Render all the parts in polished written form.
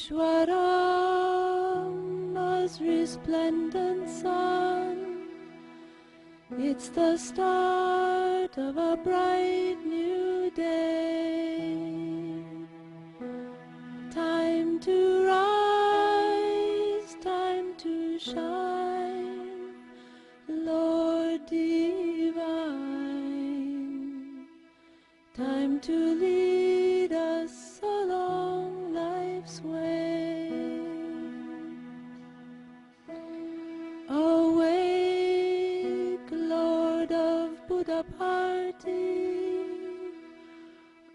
Ishwaram, as resplendent sun. It's the start of a bright new day. Time to rise, time to shine, Lord divine. Time to lead us along life's way. Awake, Lord of Buddha party.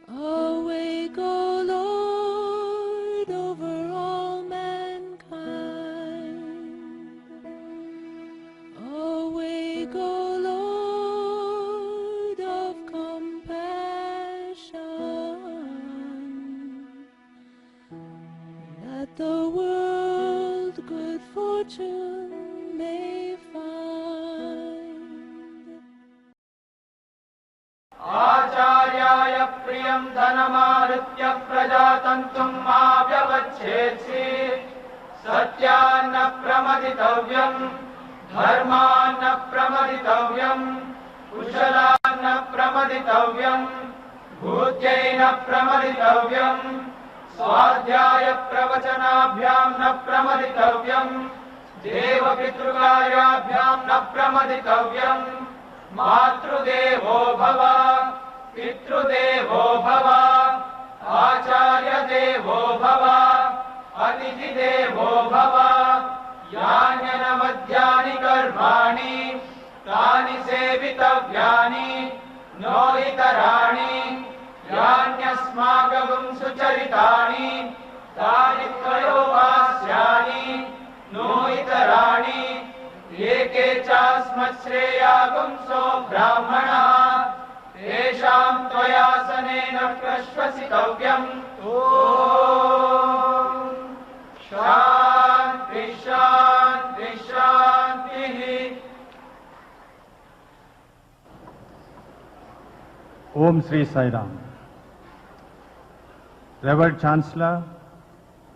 Awake, O Lord, over all mankind. Awake, O Lord of compassion, that the world good fortune may find. आचार्याय प्रियं धनमाहृत्य प्रजातन्तुं मा व्यवच्छेत्सि सत्यान्न प्रमदितव्यं धर्मान्न प्रमदितव्यं कुशलान्न प्रमदितव्यं भूत्यैन प्रमदितव्यं स्वाध्याय प्रवचनाभ्यां न प्रमदितव्यं देवपितृकार्याभ्यां न प्रमदितव्यं मातृदेवो भव पितृदेवो भव आचार्यदेवो भव अतिथिदेवो भव यान्यनवद्यानि कर्माणि तानि सेवितव्यानि नो इतराणि यान्यस्माकं सुचरितानि तानि त्रयोपास्यानि नो इतराणि एके चास्मच्छ्रेयागुंसो ब्राह्मणः तेषां त्वयासनेन प्रश्वसितव्यम्। ॐ शान्ति शान्ति शान्तिः। Om Sri Sai Ram. Revered Chancellor,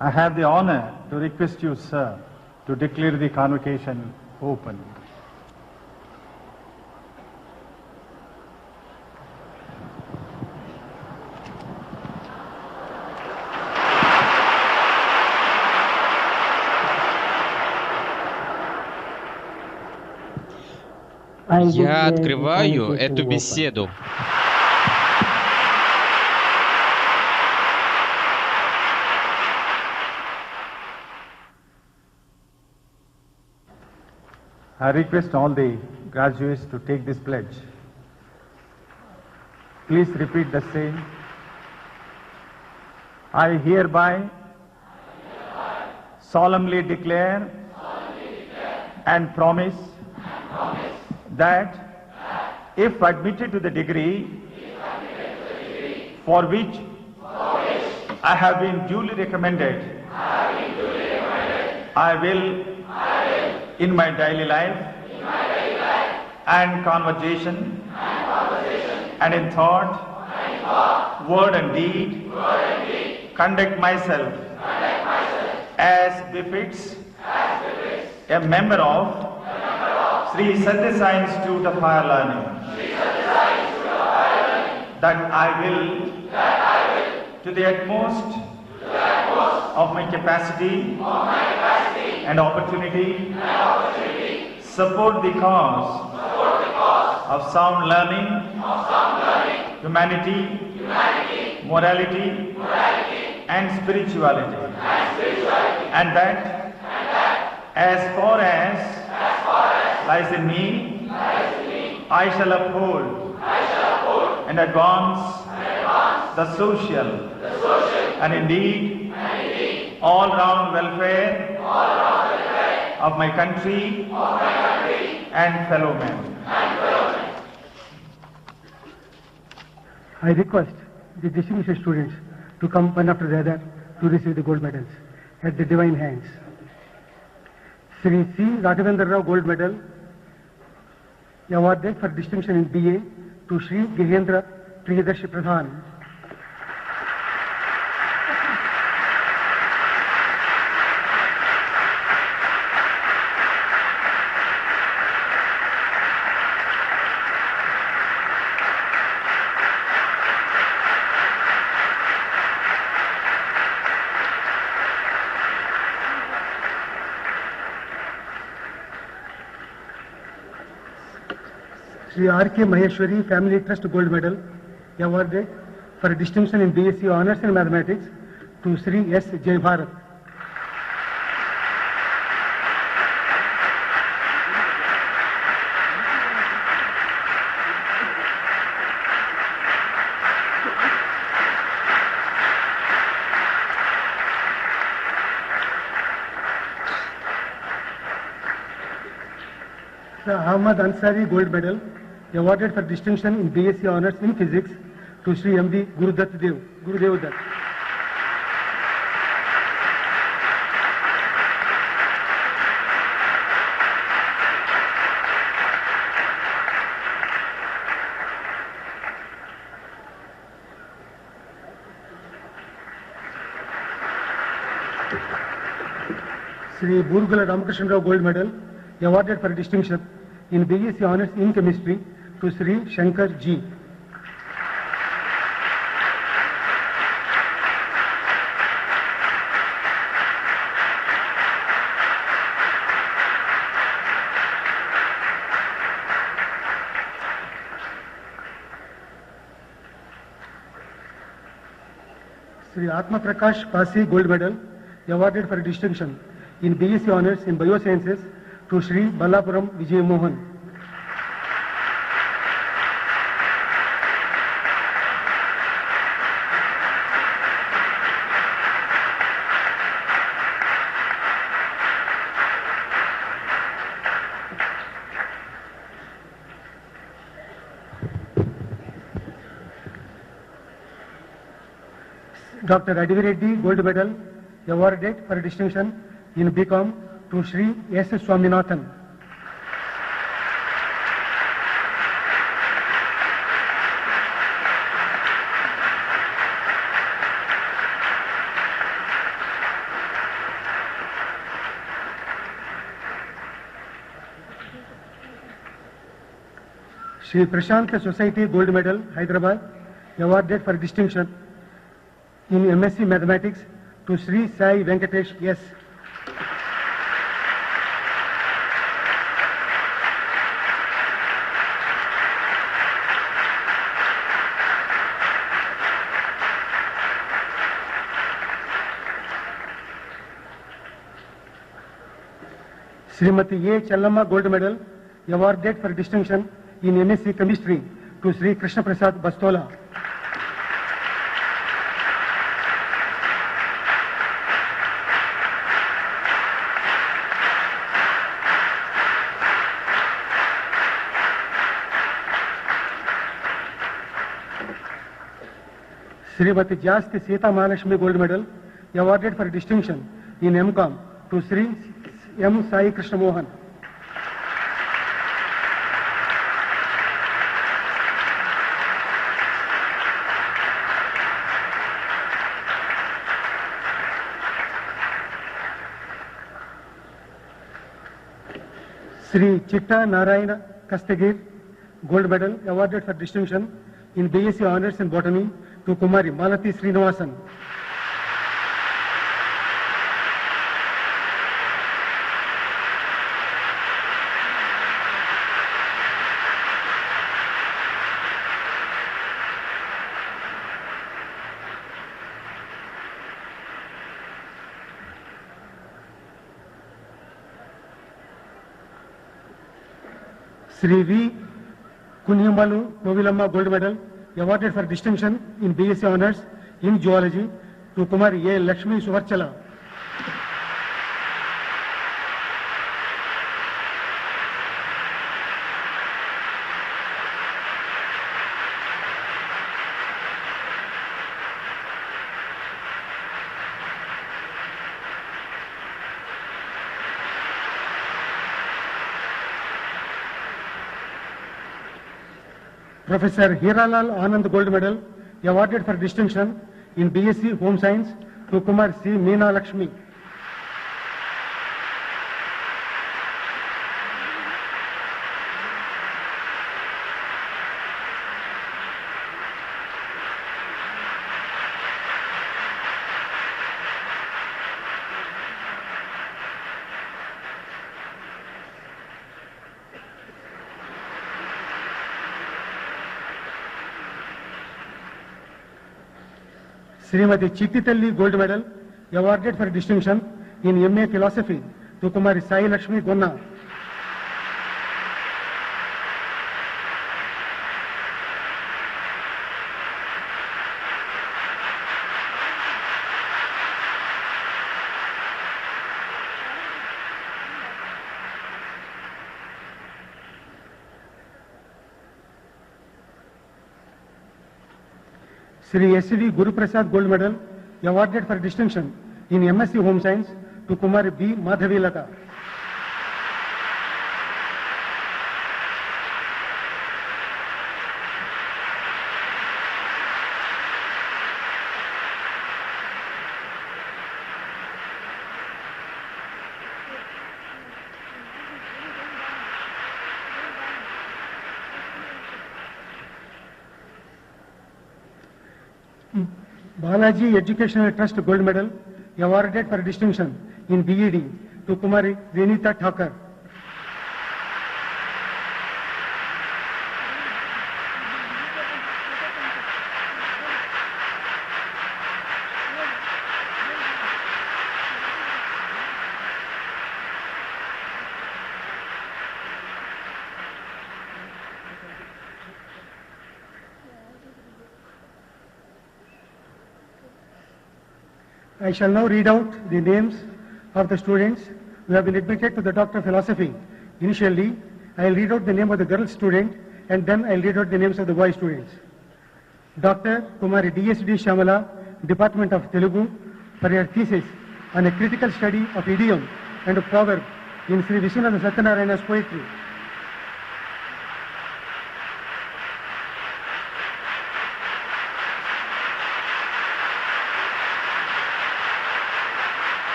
I have the honor to request you, sir, to declare the convocation open. Я открываю эту беседу. I request all the graduates to take this pledge. Please repeat the same. I hereby solemnly declare and promise that if admitted to the degree for which I have been duly recommended, I will in my daily life and conversation and in thought, word and deed, conduct myself as befits a member of Sri Sathya Sai Institute of Higher Learning, that I will to the utmost of my capacity and opportunity support the cause of sound learning, humanity, morality and spirituality, and that as far as lies in me, I shall uphold and advance the social and indeed all-round welfare of my country and fellow men. I request the distinguished students to come one after the other to receive the gold medals at the divine hands. Sri C. Raghavendra Rao Gold Medal awarded for distinction in BA to Sri Gihendra Priyadarshi Pradhan. Sri R.K. Maheshwari Family Trust Gold Medal awarded for distinction in BSc Honours in Mathematics to Sri S. Jai Bharat. Ahmad Ansari Gold Medal awarded for distinction in BSc Honours in Physics to Sri M.V. Gurudev Dutt. Sri Burgula Ramakrishna Rao Gold Medal awarded for distinction in BSc Honours in Chemistry to Sri Shankar G. Sri Atma Prakash Pasi Gold Medal awarded for distinction in BSc Honours in Biosciences to Sri Balapuram Vijay Mohan. Dr. Adivi Reddy Gold Medal awarded for distinction in BCom to Sri S. Swaminathan. Sri Prashant Society Gold Medal, Hyderabad, awarded for distinction in MSc Mathematics to Sri Sai Venkatesh S. Srimati A. Challamma Gold Medal awarded for distinction in MSc Chemistry to Sri Krishna Prasad Bastola. Srimati Jasti Sita Mahalakshmi Gold Medal awarded for distinction in MCom to Sri M. Sai Krishna Mohan. Sri Chitta Narayana Kastagir Gold Medal awarded for distinction in BSc Honours in Botany to Kumari Malati Srinivasan. Sri V. Kunhimalu Kovilamma Gold Medal awarded for distinction in BSc Honours in Zoology to Kumari A. Lakshmi Suvarchala. Professor Hiralal Anand Gold Medal awarded for distinction in BSc Home Science to Kumar C. Meena Lakshmi. Srimati Chittitalli Gold Medal, awarded for distinction in MA Philosophy to Kumari Sai Lakshmi Gonna. Sri S.V. Guru Prasad Gold Medal, awarded for distinction in MSc Home Science to Kumari B. Madhavi Lata. Balaji Educational Trust Gold Medal, awarded for distinction in BEd to Kumari Renita Thakur. I shall now read out the names of the students who have been admitted to the Doctor of Philosophy. Initially, I will read out the name of the girl student and then I will read out the names of the boy students. Dr. Kumari D.S.D. Shamala, Department of Telugu, for her thesis on a critical study of idiom and proverb in Sri Vishwanath Satyanarayana's poetry.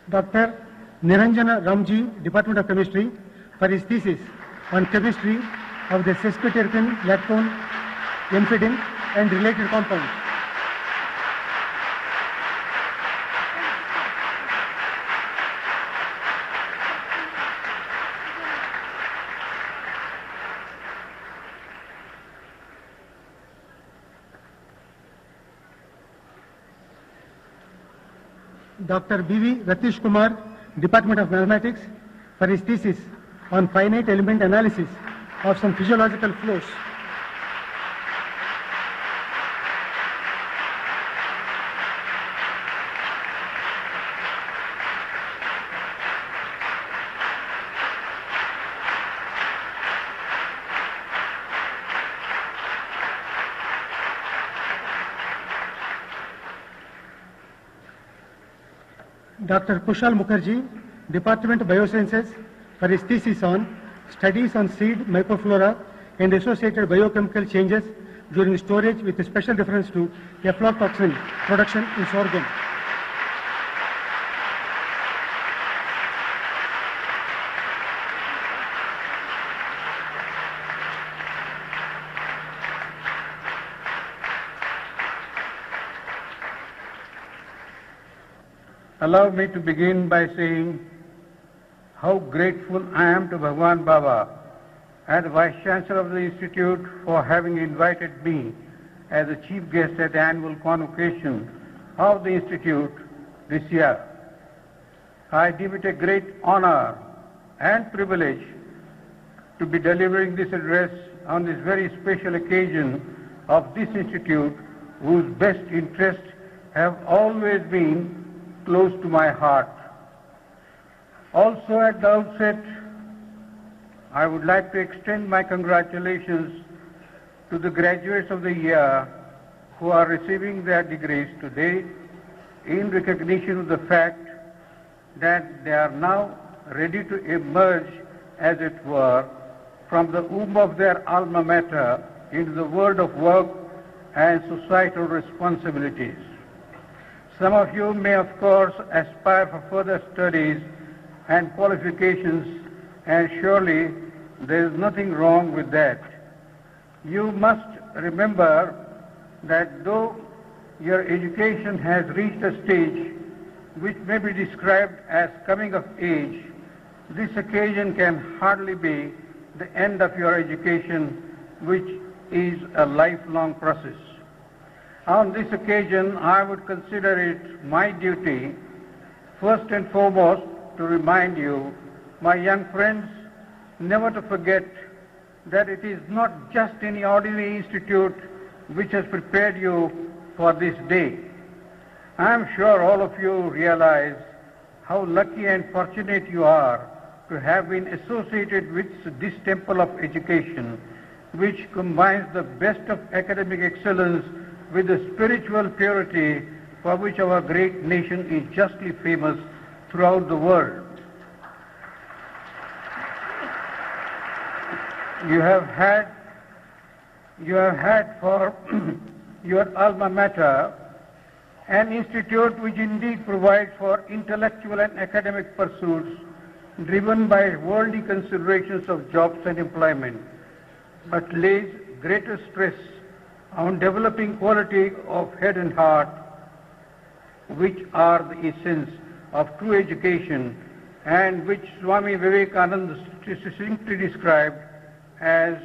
Dr. Niranjana Ramji, Department of Chemistry, for his thesis on chemistry of the sesquiterpene, lactone, amphetamine and related compounds. Dr. B.V. Ratish Kumar, Department of Mathematics, for his thesis on finite element analysis of some physiological flows. Dr. Kushal Mukherjee, Department of Biosciences, for his thesis on studies on seed microflora and associated biochemical changes during storage with a special reference to aflatoxin production in sorghum. Allow me to begin by saying how grateful I am to Bhagwan Baba and the Vice Chancellor of the Institute for having invited me as a chief guest at the annual convocation of the Institute this year. I deem it a great honor and privilege to be delivering this address on this very special occasion of this Institute, whose best interests have always been close to my heart. Also at the outset, I would like to extend my congratulations to the graduates of the year who are receiving their degrees today in recognition of the fact that they are now ready to emerge, as it were, from the womb of their alma mater into the world of work and societal responsibilities. Some of you may, of course, aspire for further studies and qualifications, and surely there is nothing wrong with that. You must remember that though your education has reached a stage which may be described as coming of age, this occasion can hardly be the end of your education, which is a lifelong process. On this occasion, I would consider it my duty, first and foremost, to remind you, my young friends, never to forget that it is not just any ordinary institute which has prepared you for this day. I am sure all of you realize how lucky and fortunate you are to have been associated with this temple of education, which combines the best of academic excellence with the spiritual purity for which our great nation is justly famous throughout the world. You have had for your alma mater an institute which indeed provides for intellectual and academic pursuits driven by worldly considerations of jobs and employment, but lays greater stress on developing quality of head and heart, which are the essence of true education and which Swami Vivekananda succinctly described as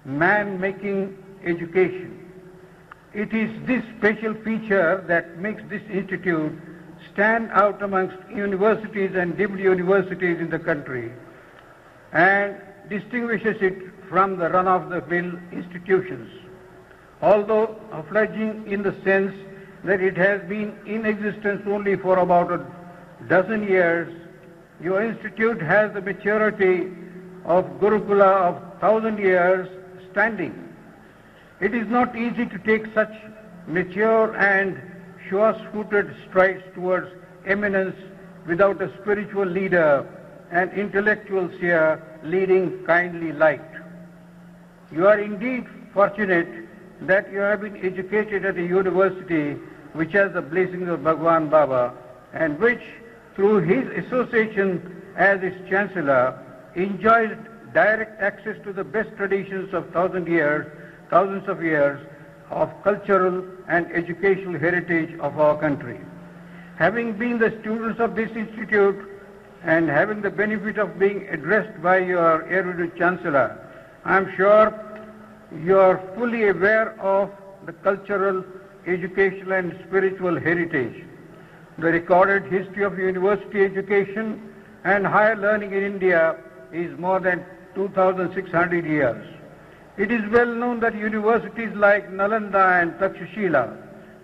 man-making education. It is this special feature that makes this institute stand out amongst universities and deemed universities in the country and distinguishes it from the run-of-the-mill institutions. Although fledgling in the sense that it has been in existence only for about a dozen years, your institute has the maturity of Gurukula of 1,000 years standing. It is not easy to take such mature and sure-footed strides towards eminence without a spiritual leader and intellectual seer leading kindly light. You are indeed fortunate that you have been educated at a university which has the blessings of Bhagwan Baba and which, through his association as its chancellor, enjoys direct access to the best traditions of thousands of years of cultural and educational heritage of our country. Having been the students of this institute and having the benefit of being addressed by your erudite chancellor, I am sure you are fully aware of the cultural, educational and spiritual heritage. The recorded history of university education and higher learning in India is more than 2,600 years. It is well known that universities like Nalanda and Takshashila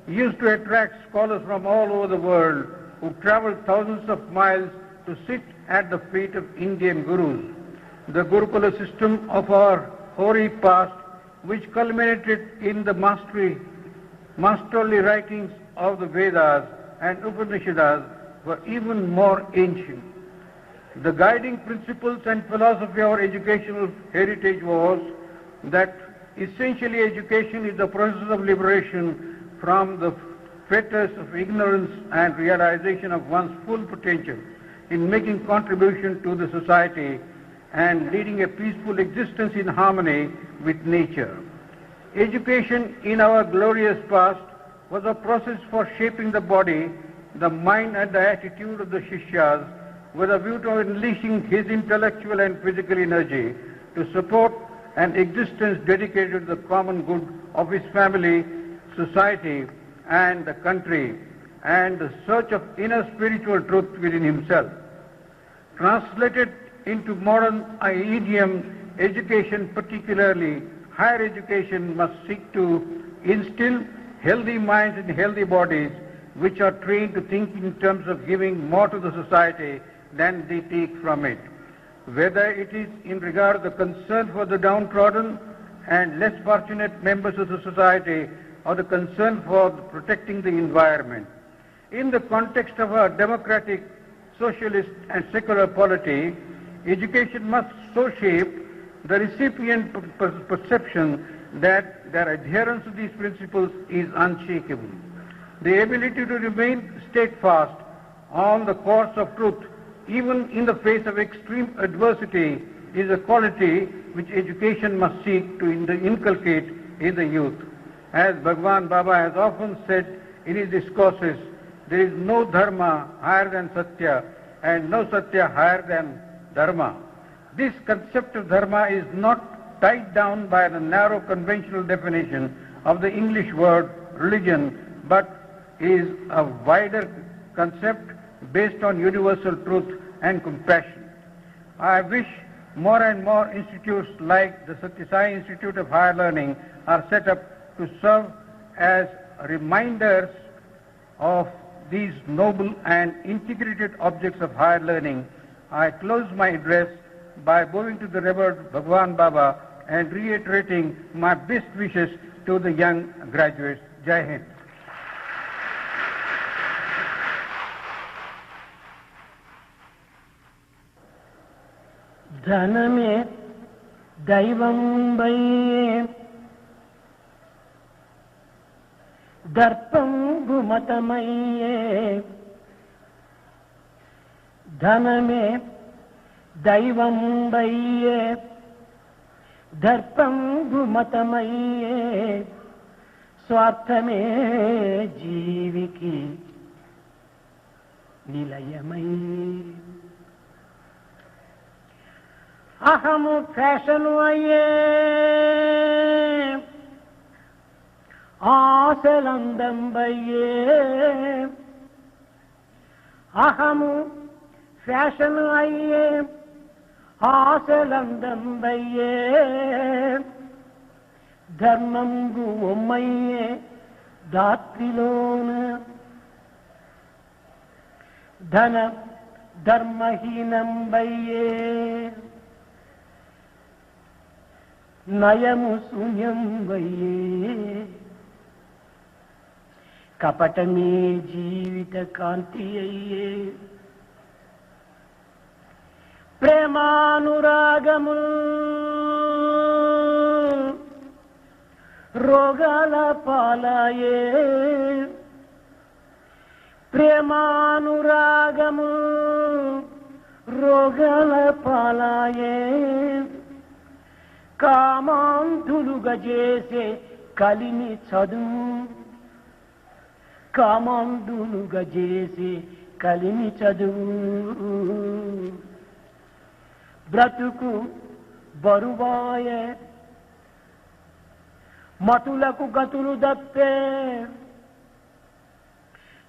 used to attract scholars from all over the world who traveled thousands of miles to sit at the feet of Indian gurus. The Gurukula system of our hoary past, which culminated in the masterly writings of the Vedas and Upanishads, were even more ancient. The guiding principles and philosophy of our educational heritage was that essentially education is the process of liberation from the fetters of ignorance and realization of one's full potential in making contribution to the society and leading a peaceful existence in harmony with nature. Education in our glorious past was a process for shaping the body, the mind and the attitude of the Shishyas with a view to unleashing his intellectual and physical energy to support an existence dedicated to the common good of his family, society and the country, and the search of inner spiritual truth within himself. Translated into modern idiom, education, particularly higher education, must seek to instill healthy minds and healthy bodies which are trained to think in terms of giving more to the society than they take from it, whether it is in regard to the concern for the downtrodden and less fortunate members of the society or the concern for protecting the environment. In the context of a democratic, socialist and secular polity, education must so shape the recipient perception that their adherence to these principles is unshakable. The ability to remain steadfast on the course of truth, even in the face of extreme adversity, is a quality which education must seek to inculcate in the youth. As Bhagwan Baba has often said in his discourses, there is no dharma higher than satya and no satya higher than dharma. This concept of dharma is not tied down by the narrow conventional definition of the English word religion, but is a wider concept based on universal truth and compassion. I wish more and more institutes like the Satya Sai Institute of Higher Learning are set up to serve as reminders of these noble and integrated objects of higher learning. I close my address by bowing to the Revered Bhagwan Baba and reiterating my best wishes to the young graduates. Jai Hind. ధనమే దైవం వయ్యే దర్పం గుమతమయ్యే ధనమే దైవం వయ్యే దర్పం గుమతమయ్యే స్వార్థమే జీవికి నిలయమయ్యే అహము ఫ్యాషను అయ్యే ఆశలందంబయ్యే అహము ఫ్యాషను అయ్యే ఆశలందంబయ్యే ధర్మంగు ఒమ్మయ్యే దాత్రిలోన ధన ధర్మహీనంబయ్యే నయము శూన్యం వయ్యే కపటమే జీవిత కాంతి అయ్యే ప్రేమానురాగము రోగాల పాలాయే ప్రేమానురాగము రోగాల పాలాయే కామాంధులుగా చేసే కలిమి చదువు కామాంధులుగా చేసే కలిమి చదువు బ్రతుకు బరువాయే మతులకు గతులు దప్పే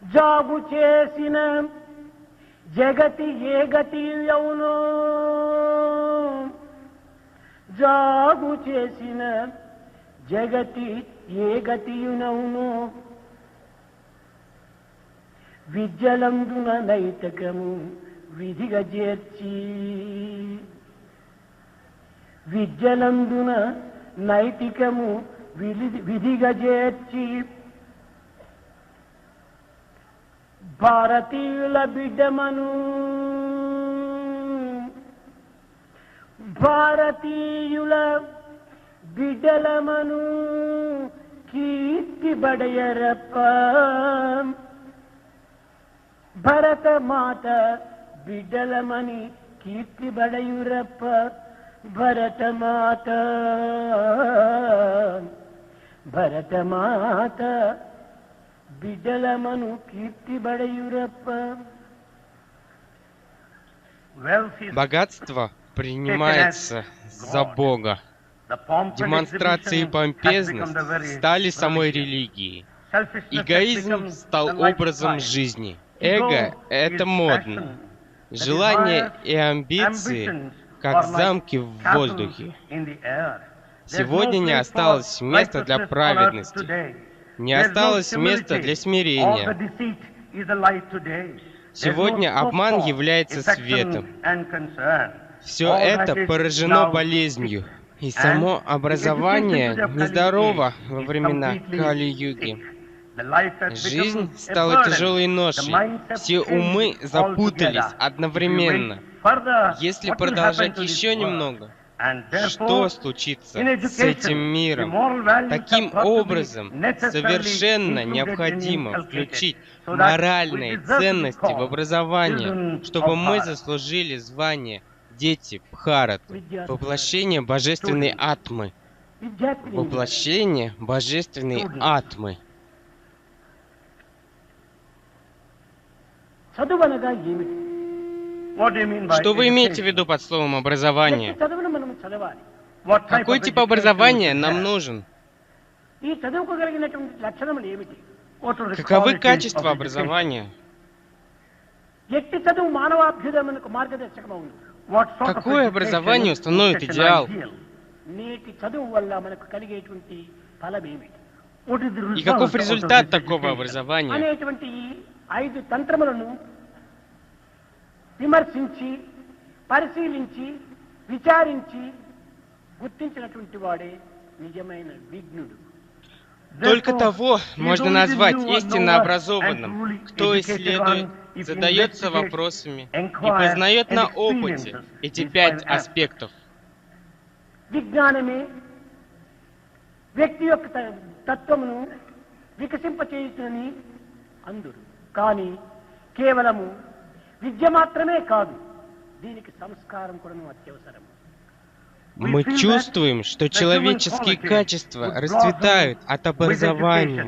జాగు చేసిన జగతి ఏ గతి అవునో జాగు చేసిన జగతి ఏ గతియునవును విద్యలందున నైతికము విధిగా చేర్చి విద్యలందున నైతికము విధిగా చేర్చి భారతీయుల బిడ్డమను భారతీయుల బిడ్డలమను కీర్తి బడయరప్ప భరత మాత బిడ్డలమని కీర్తి బడయురప్ప భరత మాత బిడ్డలమను కీర్తి బడయురప్ప. Богатство принимается за Бога. Демонстрации и помпезность стали самой религией. Эгоизм стал образом жизни. Эго — это модно. Желания и амбиции, как замки в воздухе. Сегодня не осталось места для праведности. Не осталось места для смирения. Сегодня обман является светом. Все это поражено болезнью. И само образование нездорово во времена Кали-юги. Жизнь стала тяжелой ношей. Все умы запутались одновременно. Если продолжать еще немного, что случится с этим миром? Таким образом, совершенно необходимо включить моральные ценности в образование, чтобы мы заслужили звание дети Бхараты, воплощение божественной Атмы, విద్యార్థిని воплощение божественной Атмы. చదువు అనగా ఏమిటి? What do you mean by Что вы имеете в education? виду под словом образование? ఎట్టి చదువును మనం చదవాలి. What type Какой of тип education образования we should нам have? нужен? ఈ చదువుకోగలిగినటువంటి లక్షణములు ఏమిటి? What are the Каковы qualities качества of education? образования? ఎట్టి చదువు మానవాభ్యుదయమునకు మార్గదర్శకమవును. What sort of Какое education образование is установит such an идеал? ideal? నేటి చదువు వల్ల మనకు కలిగేటువంటి ఫలం ఏమిటి What is the И result каков out of результат this такого education? образования? అనేటువంటి ఈ 5 తంత్రములను విమర్శించి పరిశీలించి విచారించి గుర్తించినటువంటి వాడే నిజమైన విజ్ఞుడు. Только Therefore, того he is можно only the назвать new one истинно knower and образованным, truly кто educated исследует, one, if задается investigates, вопросами и inquires, познает and на опыте experiences эти these 5 five аспектов. విజ్ఞానమే వ్యక్తి యొక్క తత్వమును వికసింపచేయుచునని అందురు. కానీ కేవలము విద్య మాత్రమే కాదు, దీనికి సంస్కారం కూడా అత్యవసరం. Мы чувствуем, что человеческие качества расцветают от образования,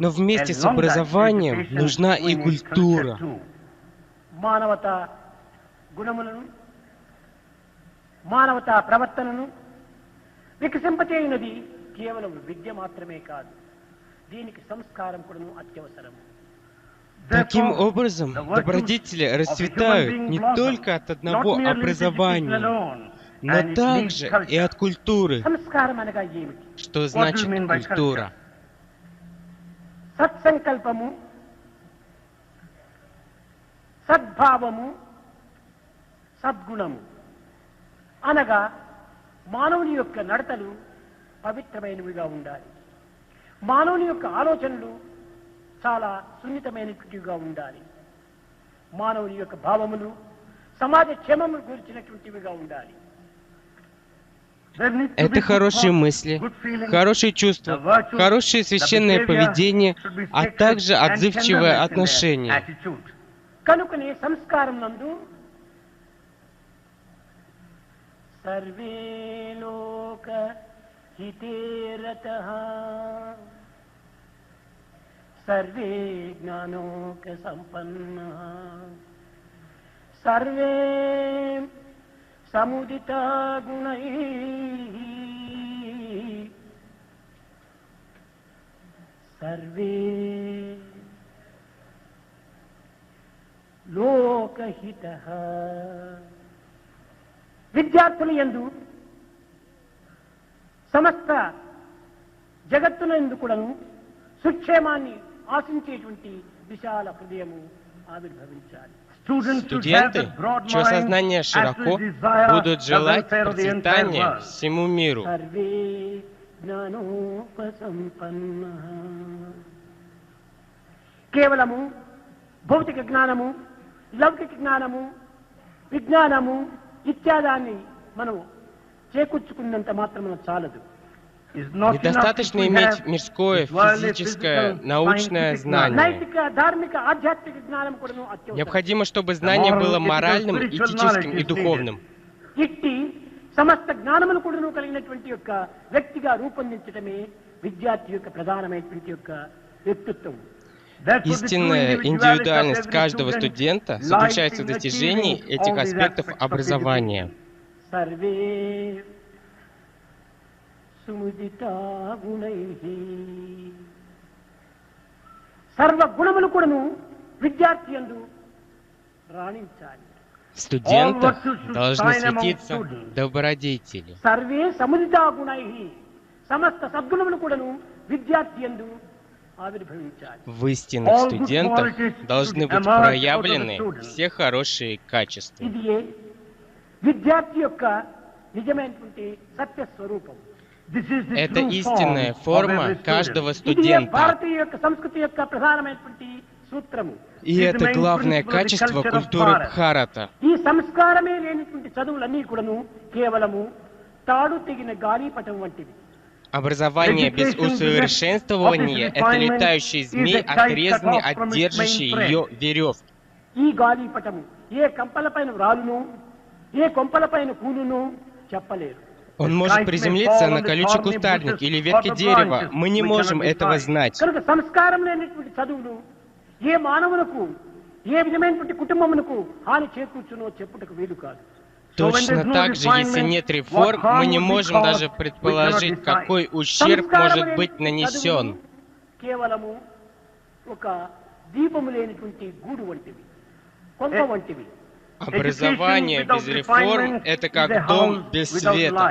но вместе с образованием нужна и культура. మానవతా గుణములను మానవతా ప్రవర్తనను వికసింపచేయునది కేవలం విద్య మాత్రమే కాదు, దీనికి సంస్కారం కూడా అత్యవసరం. Таким образом, добродетели расцветают не только от одного образования, но также и от культуры. సంస్కారం అనగా ఏమిటి? Что значит культура? సత్సంకల్పము, సద్భావము, సద్గుణము అనగా మానవుని యొక్క నడతలు పవిత్రమైనవిగా ఉండాలి. మానవుని యొక్క ఆలోచనలు చాలా సున్నితమైనటువంటివిగా ఉండాలి. మానవుని యొక్క భావములు సమాజ క్షేమమును గురించినటువంటివిగా ఉండాలి. Это хорошие мысли, хорошие чувства, хорошее священное поведение, а также отзывчивое отношение. కనుకనే సంస్కారం నందు సర్వే లోక హితేరతః సర్వే జ్ఞానోక సంపన్నః సర్వే సముదితా గుణైః సర్వే లోకహితః. విద్యార్థుల యందు సమస్త జగత్తునందు కూడాను సుక్షేమాన్ని ఆశించేటువంటి విశాల హృదయము ఆవిర్భవించాలి. Студенты, чье сознание широко, будут желать процветания всему миру. సర్వే జ్ఞానోపసంపన్నః. కేవలము భౌతిక జ్ఞానము, లౌకిక జ్ఞానము, విజ్ఞానము ఇత్యాదాన్ని మనం చేకూర్చుకున్నంత మాత్రమే చాలదు. Недостаточно иметь мирское, физическое, научное знание. నైతిక, ధార్మిక, ఆధ్యాత్మిక జ్ఞానం కూడా అత్యవసరం. Необходимо, чтобы знание было моральным, этическим и духовным. ఇట్టి సమస్త జ్ఞానములు కూడా కలిగినటువంటి యొక్క వ్యక్తిగా రూపొందించడమే విద్యార్థి యొక్క ప్రధానమైనటువంటి యొక్క వ్యక్తిత్వం. Истинная индивидуальность каждого студента заключается в достижении этих аспектов образования. సర్వే సుముదితా గుణైః. సర్వ గుణములు కూడాను విద్యార్థి యందు రాణించాలి. В студентах должны светиться добродетели. సర్వే సముదితా గుణైః. సమస్త సద్గుణములు కూడాను విద్యార్థి యందు ఆవిర్భవించాలి. В истинных студентах должны быть проявлены все хорошие качества. ఇది విద్యార్థి యొక్క నిజమైనటువంటి సత్య స్వరూపం. Это истинная форма каждого ఇది студента. భారతీయ యొక్క సంస్కృతి యొక్క ప్రధానమైనటువంటి సూత్రము. И это главное качество культуры Бхарата. ఈ సంస్కారమే లేనిటువంటి చదువులన్నీ కూడాను కేవలము తాడు తెగిన గాలిపటం వంటివి. Образование без усовершенствования — это летающий змей, отрезанный от держащей ее веревки. ఈ గాలిపటము ఏ కంపలపైన రాలును ఏ కొంపలపైన కూలును చెప్పలేరు. Он может приземлиться на колючий кустарник или ветки дерева. Мы не можем этого знать. కనుక సంస్కారం లేనటువంటి చదువులు ఏ మానవులకు ఏ విధమైనటువంటి కుటుంబమునకు హాని చేకూర్చునో చెప్పుటకు వీలు కాదు. Точно так же, если нет реформ, мы не можем даже предположить, какой ущерб может быть нанесен. కేవలము ఒక దీపము లేనటువంటి గూడు వంటివి, కొంప వంటివి. Образование без реформ — это как дом без света.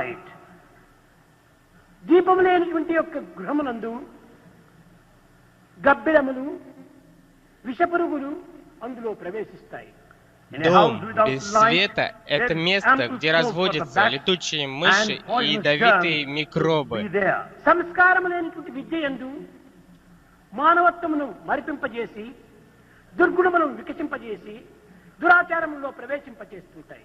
దీపము లేనటువంటి యొక్క గృహమునందు గబ్బిడములు, విషపురుగులు అందులో ప్రవేశిస్తాయి. Дом без света — это место, где разводятся летучие мыши и ядовитые микробы. సంస్కారము లేనటువంటి విద్య యందు మానవత్వమును మరిపింపజేసి, దుర్గుణములను వికసింపజేసి, దురాచారములో ప్రవేశింపజేస్తుంటాయి.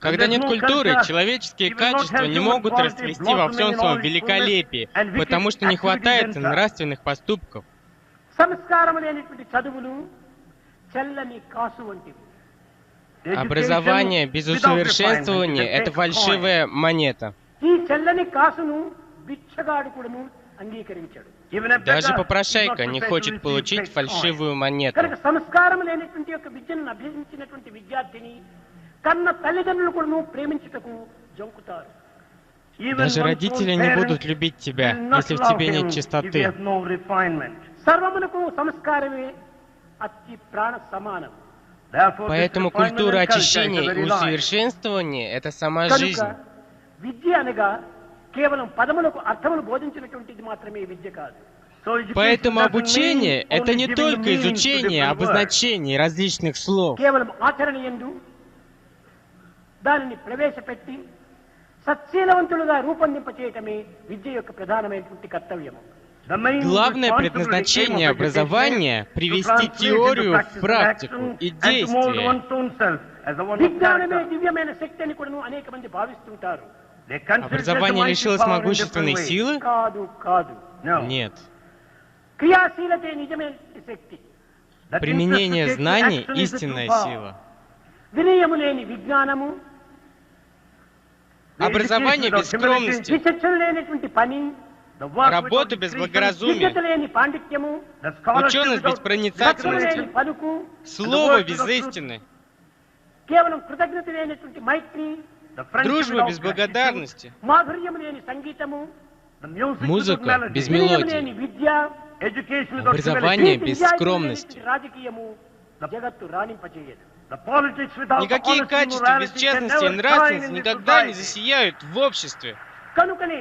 Когда нет культуры, человеческие качества не могут расцвести во всем своем великолепии, потому что не хватает нравственных поступков. సంస్కారము లేనటువంటి చదువులు చల్లని కాసు వంటివి. Образование без усовершенствования — это фальшивая монета. ఈ చల్లని కాసును బిచ్చగాడు కూడాను అంగీకరించాడు. Даже попрошайка не хочет получить фальшивую монету. కనుక సంస్కారం లేనటువంటి యొక్క విద్యను అభ్యసించినటువంటి విద్యార్థిని కన్న తల్లిదండ్రులు కూడాను ప్రేమించుటకు జంకుతారు. Даже родители не будут любить тебя, если в тебе нет чистоты. సర్వమునకు సంస్కారమే అతి ప్రాణ సమానం. Поэтому культура очищения и усовершенствования — это сама жизнь. విద్య అనగా కేవలం పదములకు అర్థములు బోధించినటువంటిది మాత్రమే విద్య కాదు. Поэтому обучение — это не только изучение обозначений различных слов. కేవలం ఆచరణ యందు దానిని ప్రవేశపెట్టి సత్శీలవంతులుగా రూపొందింపచేయటమే విద్య యొక్క ప్రధానమైనటువంటి కర్తవ్యం. Главное предназначение образования — привести теорию в практику и действие. విజ్ఞానమే దివ్యమైన శక్తి అని కూడా అనేక మంది భావిస్తుంటారు. Образование лишилось могущественной силы? కాదు కాదు. Нет. క్రియాశీలతే నిజమైన శక్తి. Применение знаний — истинная сила. వినయము లేని విజ్ఞానము, Образование без скромности, విచక్షణ లేనటువంటి పని, работа без благоразумия, విద్యత లేని పాండిత్యము, ученость без проницательности, లేని పలుకు, слово без истины, కేవలం కృతజ్ఞత లేనటువంటి మైత్రి, дружба без благодарности, మాధుర్యము లేని సంగీతము, музыка без వినయము లేని мелодии, విద్య, образование без скромности. రాజకీయము జగత్తు రాణింపచేయదు. Никакие качества без честности и нравственности никогда не засияют в обществе. కనుకనే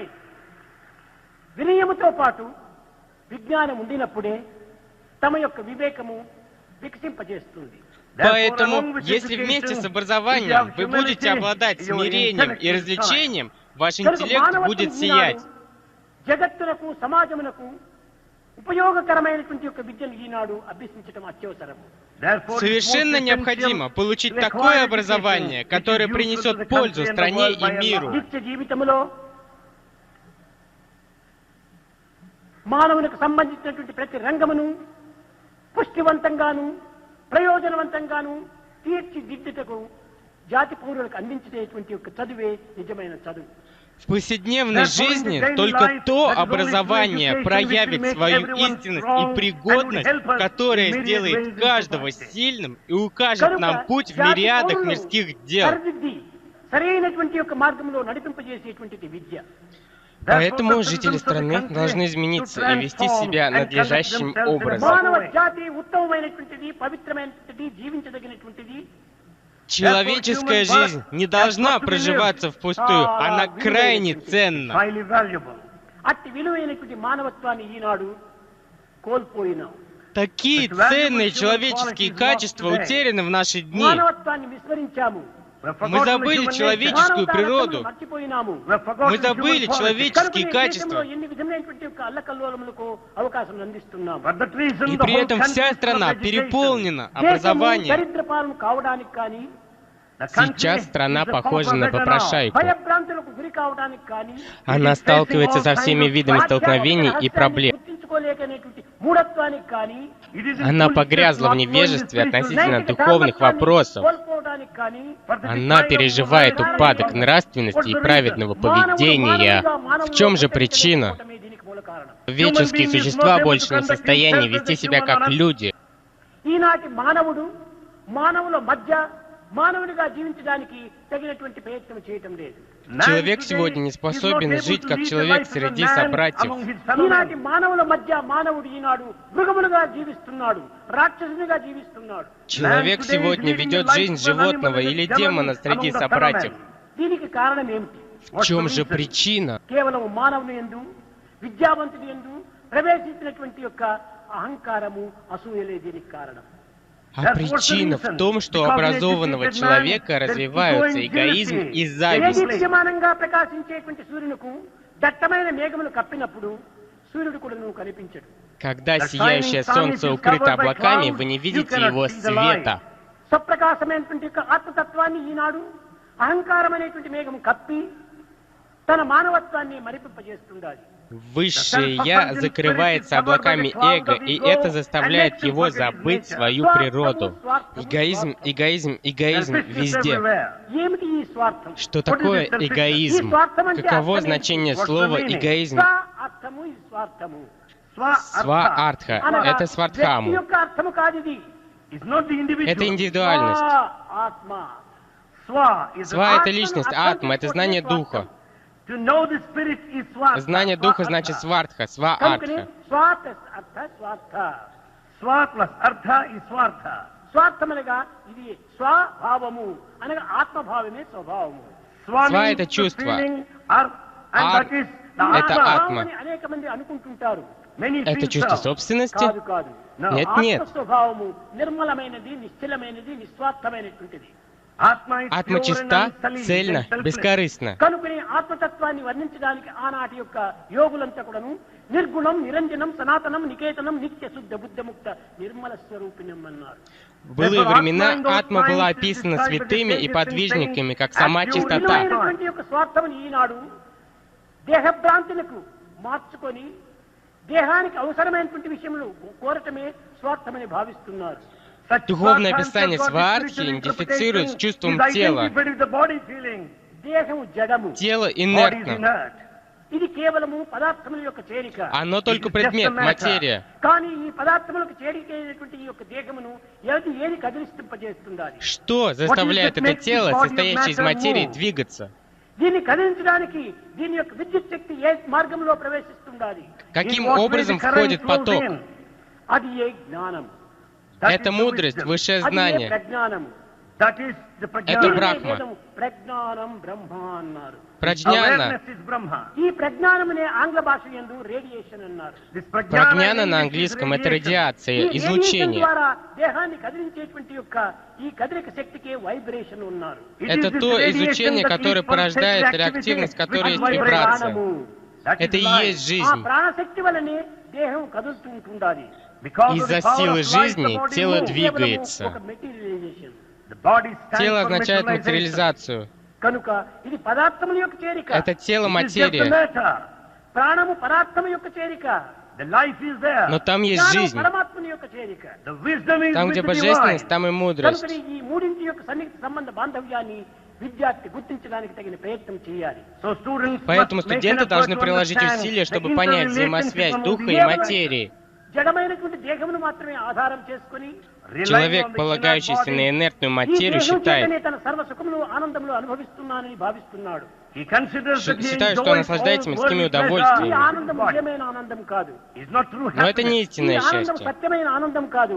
వినయముతో పాటు విజ్ఞానం ఉండినప్పుడే తమ యొక్క వివేకము వికసింపజేస్తుంది. Поэтому, если вместе с образованием вы будете обладать смирением и развлечением, ваш интеллект будет сиять. జగత్తునకు సమాజమునకు ఉపయోగకరమైనటువంటి యొక్క విద్యను ఈనాడు అభ్యసించడం అత్యవసరం. Совершенно необходимо получить такое образование, которое принесет пользу стране и миру. నిత్య జీవితంలో మానవునికి సంబంధించినటువంటి ప్రతి రంగమును పుష్టివంతంగాను ప్రయోజనవంతంగాను తీర్చిదిద్దుటకు జాతి పౌరులకు అందించేటువంటి యొక్క చదువే నిజమైన చదువు. В повседневной жизни только то образование проявит свою истинность и пригодность, которое сделает каждого сильным и укажет нам путь в мириадах мирских дел. సరైనటువంటి యొక్క మార్గంలో నడిపింపజేసేటువంటిది విద్య. Поэтому жители страны должны измениться и вести себя надлежащим образом. మానవ జాతి ఉత్తమమైనటువంటిది, పవిత్రమైనటువంటిది, జీవించదగినటువంటిది. Человеческая жизнь не должна проживаться впустую, она крайне ценна. అట్టి విలువైనటువంటి మానవత్వాన్ని ఈనాడు కోల్పోయినాం. Такие ценные человеческие качества утеряны в наши дни. మానవత్వాన్ని విస్మరించాము. Мы забыли человеческую природу. Мы забыли человеческие качества. И при этом вся страна переполнена образованием. Сейчас страна похожа на попрошайку. Она сталкивается со всеми видами столкновений и проблем. మూఢత్వానికి కానీ Она погрязла в невежестве относительно духовных вопросов. కోల్పోవడానికి కానీ Она переживает упадок нравственности и праведного поведения. В чем же причина? దీనికి మూల కారణం. Человеческие существа больше не в состоянии вести себя как люди. ఈనాటి మానవుడు మానవుల మధ్య మానవునిగా జీవించడానికి తగినటువంటి ప్రయత్నం చేయటం లేదు. Человек сегодня не способен жить как человек среди собратьев. ఈనాటి మానవుల మధ్య మానవుడు ఈనాడు మృగములుగా జీవిస్తున్నాడు, రాక్షసునిగా జీవిస్తున్నాడు. Человек сегодня ведет жизнь животного или демона среди собратьев. దీనికి కారణం ఏమిటి? В чем же причина? కేవలం మానవుని యందు విద్యావంతుని యందు ప్రవేశించినటువంటి యొక్క అహంకారము అసూయలే దీనికి కారణం. А причина в том, что у образованного человека развиваются эгоизм и зависть. దేదీప్యమానంగా ప్రకాశించేటువంటి సూర్యునికి దట్టమైన మేఘములు కప్పినప్పుడు సూర్యుడు కూడా నువ్వు కనిపించడు. Когда сияющее солнце укрыто облаками, вы не видите его света. స్వప్రకాశమైనటువంటి యొక్క ఆత్మతత్వాన్ని ఈనాడు అహంకారం అనేటువంటి మేఘం కప్పి తన మానవత్వాన్ని మరిపింపజేస్తుండాలి. Высшее «Я» закрывается облаками эго, и это заставляет его забыть свою природу. Эгоизм, эгоизм, эгоизм везде. ఏమిటి ఈ స్వార్థం? Что такое эгоизм? Каково значение слова «эгоизм»? అర్థము ఈ స్వార్థము. Сваартха. Это свартхаму. వ్యక్తి యొక్క అర్థము కాదు ఇది. Это индивидуальность. ఆత్మ. Сва — это личность, атма — это знание духа. Знание духа значит свартха, сваартха. స్వార్థమనగా ఇది స్వభావము అనగా ఆత్మభావమే స్వభావము. Сва — это чувство. Ар — это атма. అనేక మంది అనుకుంటుంటారు. Это чувство собственности? కాదు కాదు. Нет, нет. స్వభావము నిర్మలమైనది, నిశ్చలమైనది, నిస్వార్థమైనటువంటిది. Атма чиста, цельна, бескорыстна. కనుకనే ఆత్మతత్వాన్ని వర్ణించడానికి ఆనాటి యొక్క యోగులంతా కూడాను నిర్గుణం, నిరంజనం, సనాతనం, నికేతనం, నిత్య శుద్ధ బుద్ధముక్త నిర్మల స్వరూపిణం అన్నారు. В былые времена атма была описана святыми и подвижниками, как сама чистота. యొక్క స్వార్థం ఈనాడు దేహభ్రాంతులకు మార్చుకొని దేహానికి అవసరమైనటువంటి విషయంలో కోరటమే స్వార్థమని భావిస్తున్నారు. Духовное описание свартхи идентифицирует с чувством тела. దేహము జడము. Тело инертно. ఇది కేవలము పదార్థముల యొక్క చేరిక. Оно только предмет, материя. కానీ ఈ పదార్థములకు చేరిక అయినటువంటి ఈ యొక్క దేహమును ఏది కదిలింపజేస్తుండాలి? Что заставляет это тело, состоящее из материи, двигаться? దీన్ని కదిలించడానికి దీని యొక్క విద్యుత్ శక్తి ఏ మార్గంలో ప్రవేశిస్తుండాలి? Каким образом входит поток? అది ఏ జ్ఞానం. Это мудрость, высшее знание. Это Брахма. ప్రజ్ఞానం బ్రహ్మ అన్నారు. Праджняна. ఈ ప్రజ్ఞానమునే ఆంగ్ల భాష యందు రేడియేషన్ అన్నారు. Праджняна на английском — это радиация, излучение. ద్వారా దేహాన్ని కదిలించేటువంటి యొక్క ఈ కదలిక శక్తికే వైబ్రేషన్ ఉన్నారు. Это то излучение, которое порождает реактивность, которая есть вибрация. Это и есть жизнь. ప్రాణశక్తి వలనే దేహం కదులుతుంటుండాలి. Из-за силы жизни тело двигается. Тело означает материализацию. కనుక ఇది పదార్థముల యొక్క చేరిక. Это тело материя. ప్రాణము పదార్థము యొక్క చేరిక. Но там есть жизнь. పరమాత్మని యొక్క చేరిక. Там, где божественность, там и мудрость. కనుక ఈ మూడింటి యొక్క సన్నిహిత సంబంధ బాంధవ్యాన్ని విద్యార్థి గుర్తించడానికి తగిన ప్రయత్నం చేయాలి. Поэтому студенты должны приложить усилия, чтобы понять взаимосвязь духа и материи. జడమైనటువంటి దేహమును మాత్రమే ఆధారం చేసుకొని Человек, полагающийся на инертную материю, считает, తన సర్వ సుఖములు ఆనందములు అనుభవిస్తున్నానని భావిస్తున్నాడు. считает, что он наслаждается мирскими ఈ удовольствиями. ఆనందం నిజమైన ఆనందం కాదు. Но это не истинное ఈ ఆనందం счастье. సత్యమైన ఆనందం కాదు.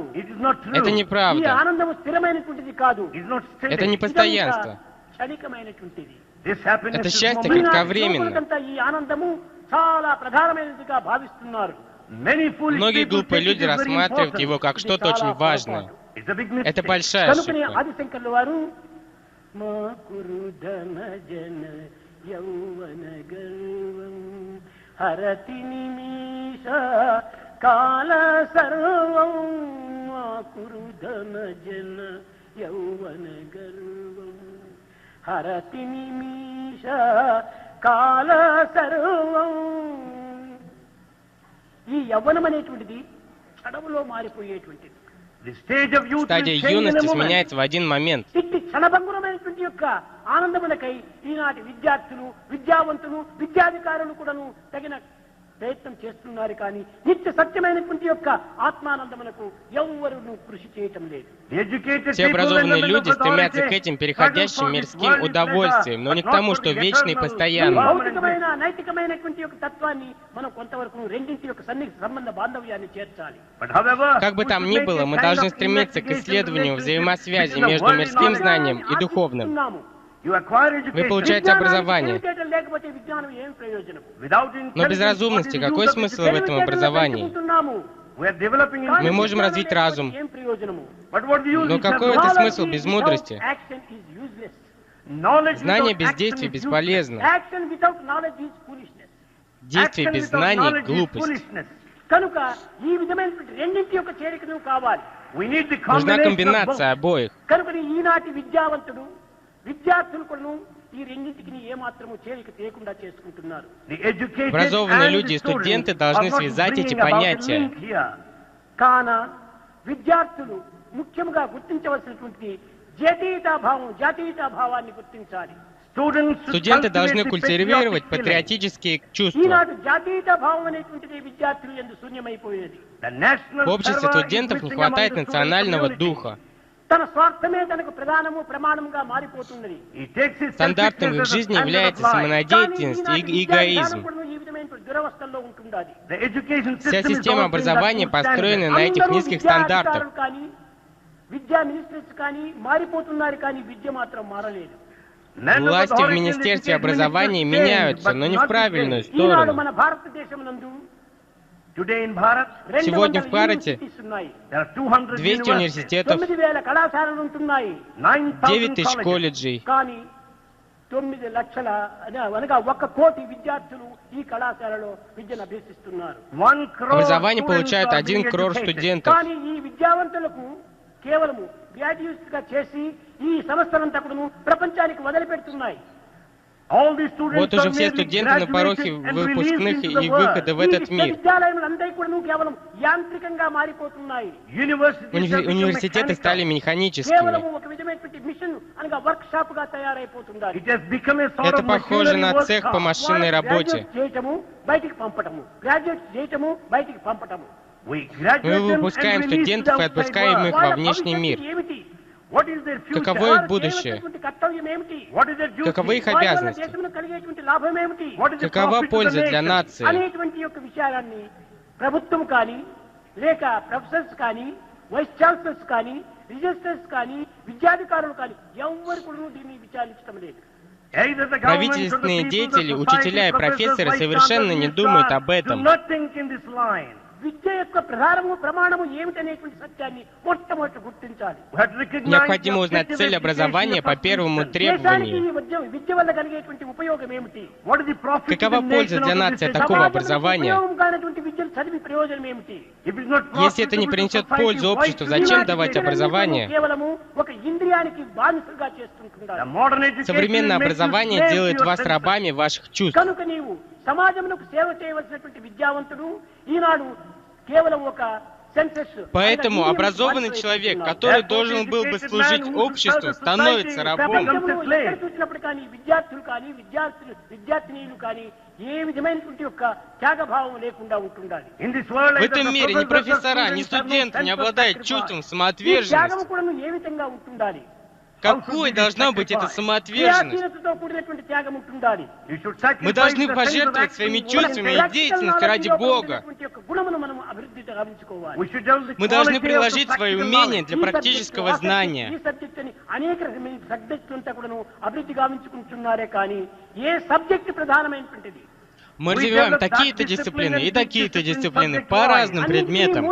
Это ఈ неправда. ఆనందం స్థిరమైనటువంటిది కాదు. Это не постоянство. క్షణికమైనటువంటిది. Это счастье кратковременно. ఈ ఆనందము చాలా ప్రధానమైనదిగా భావిస్తున్నారు. Многие глупые люди рассматривают его как что-то очень важное. Это большая కనుకనే ошибка. ఆదిశంకర్ల వారు మా కురుధన జన యౌవన గర్వం హరతి నిమిష కాల సర్వం మా కురుధన జన యౌవన గర్వం హరతి నిమిష కాల సర్వం. ఈ యవ్వనం అనేటువంటిది క్షణములో మారిపోయేటువంటిది. Стадия юности сменяется в один момент. ఇట్టి క్షణభంగురమైనటువంటి యొక్క ఆనందములకై ఈనాటి విద్యార్థులు, విద్యావంతులు, విద్యాధికారులు కూడాను తగిన ప్రయత్నం చేస్తున్నారు, కానీ నిత్య సత్యమైనటువంటి యొక్క ఆత్మానందములకు ఎవ్వరూ కృషి చేయటం లేదు. Все образованные люди стремятся к этим переходящим мирским удовольствиям, но не к тому, что вечно и постоянно. భౌతికమైన నైతికమైనటువంటి యొక్క తత్వాన్ని మనం కొంతవరకు రెండింటి యొక్క సన్నిహిత సంబంధ బాంధవ్యాన్ని చేర్చాలి. Как бы там ни было, мы должны стремиться к исследованию взаимосвязи между мирским знанием и духовным. Вы получаете образование. Но без разумности какой смысл в этом образовании? Мы можем развить разум. Но какой это смысл без мудрости? Знание без действий бесполезно. Действие без знаний — глупость. కనుక ఈ విధమైనటువంటి రెండింటి యొక్క చేరికను కావాలి. Нужна комбинация обоих. కనుక ఈనాటి విద్యావంతుడు, విద్యార్థులు కూడా ఈ రెండింటికి ఏమాత్రము చేరిక చేయకుండా చేసుకుంటున్నారు. Образованные люди и студенты должны связать эти понятия. కాన విద్యార్థులు ముఖ్యంగా గుర్తించవలసినటువంటి జాతీయతా భావాన్ని గుర్తించాలి. Студенты должны культивировать патриотические чувства. ఈనాడు జాతీయతా భావం అనేటువంటిది విద్యార్థులు యందు శూన్యమైపోయేది. В обществе студентов не хватает национального духа. తన స్వార్థమే తనకు ప్రధానము ప్రమాణంగా మారిపోతున్నది. Стандартом в их жизни является самонадеятельность и эгоизм. ఈ విధమైనటువంటి దురవస్థల్లో ఉంటుండాలి. Вся система образования построена на этих низких стандартах. కానీ విద్యా మినిస్టర్స్ కానీ మారిపోతున్నారు, కానీ విద్య మాత్రం మారలేదు. Власти в Министерстве образования меняются, но не в правильную ఈనాడు сторону. మన భారతదేశం నందు Сегодня в Бхарате 200 университетов, 9,000 కళాశాలలు ఉంటున్నాయి. 9000 колледжей. కానీ 9 లక్షల అనగా 1 కోటి విద్యార్థులు ఈ కళాశాలలో విద్యను అభ్యసిస్తున్నారు. Образование получают 1 crore студентов. కానీ ఈ విద్యావంతులకు కేవలము గ్రాడ్యుయేట్స్ గా చేసి ఈ సంస్థలంతా కూడా ప్రపంచానికి వదిలిపెడుతున్నాయి. Вот уже все студенты на порохе выпускных и выхода в этот мир. Университеты стали механическими. Это похоже на цех по машинной работе. Мы выпускаем студентов и отпускаем их во внешний мир. Каково их будущее? Каковы их обязанности? Какова польза для нации? ప్రభుత్వం కానీ లేక ప్రొఫెసర్స్ కానీ వైస్ ఛాన్సలర్స్ కానీ రిజిస్ట్రార్స్ కానీ విద్యాధికారులు కానీ ఎవరు కూడా దీన్ని విచారించడం లేదు. Правительственные деятели, учителя и профессоры совершенно не думают об этом. విద్య యొక్క ప్రధానము ప్రమాణము ఏమిటనేటువంటి సత్యాన్ని మొట్టమొదట గుర్తించాలి. Необходимо узнать цель образования по первому требованию. విద్య వల్ల కలిగేటువంటి ఉపయోగం ఏమిటి? Какова польза для нации от такого образования? విద్యను చదివి ప్రయోజనం ఏమిటి? Если это не принесет пользу обществу, зачем давать образование? కేవలము ఒక ఇంద్రియానికి బానిసగా చేస్తుంటున్నారు. Современное образование делает вас рабами ваших чувств. కనుక నీవు సమాజమునకు సేవ చేయవలసినటువంటి విద్యావంతుడు ఈనాడు కేవలం ఒక సెన్సస్. Поэтому образованный человек, который должен был бы служить обществу, становится рабом. చూసినప్పుడు కానీ విద్యార్థులు కానీ విద్యార్థినీలు కానీ ఏ విధమైనటువంటి యొక్క త్యాగభావం లేకుండా ఉంటుండాలి. В этом мире ни профессора, ни студенты не обладают чувством самоотверженности. త్యాగం కూడా ఏ విధంగా ఉంటుండాలి? Какой должна быть эта самоотверженность? Мы должны пожертвовать своими чувствами и деятельностью ради Бога. Мы должны приложить свои умения для практического знания. Мы развиваем такие-то дисциплины и такие-то дисциплины по разным предметам.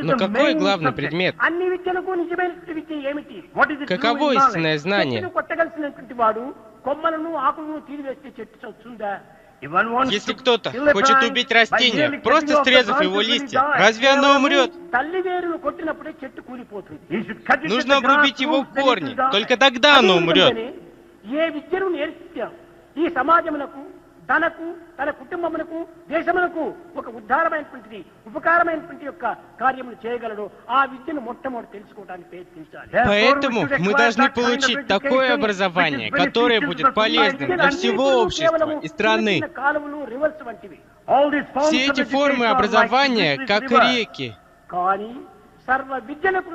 Но какой главный предмет? Каково истинное знание? Если кто-то хочет убить растение, просто срезав его листья, разве оно умрет? Нужно обрубить его корни, только тогда оно умрет. తనకు తన కుటుంబమునకు దేశమునకు ఒక ఉద్ధారమైనటువంటి ఉపకారమైనటువంటి యొక్క కార్యములు చేయగలడు ఆ విద్యను మొట్టమొదటి తెలుసుకోవడానికి ప్రయత్నించాలి. Поэтому мы должны получить такое образование, которое будет полезным для всего общества и страны. కాలువలు రివర్స్ వంటివి. Все эти формы образования, как реки. కానీ సర్వ విద్యలకు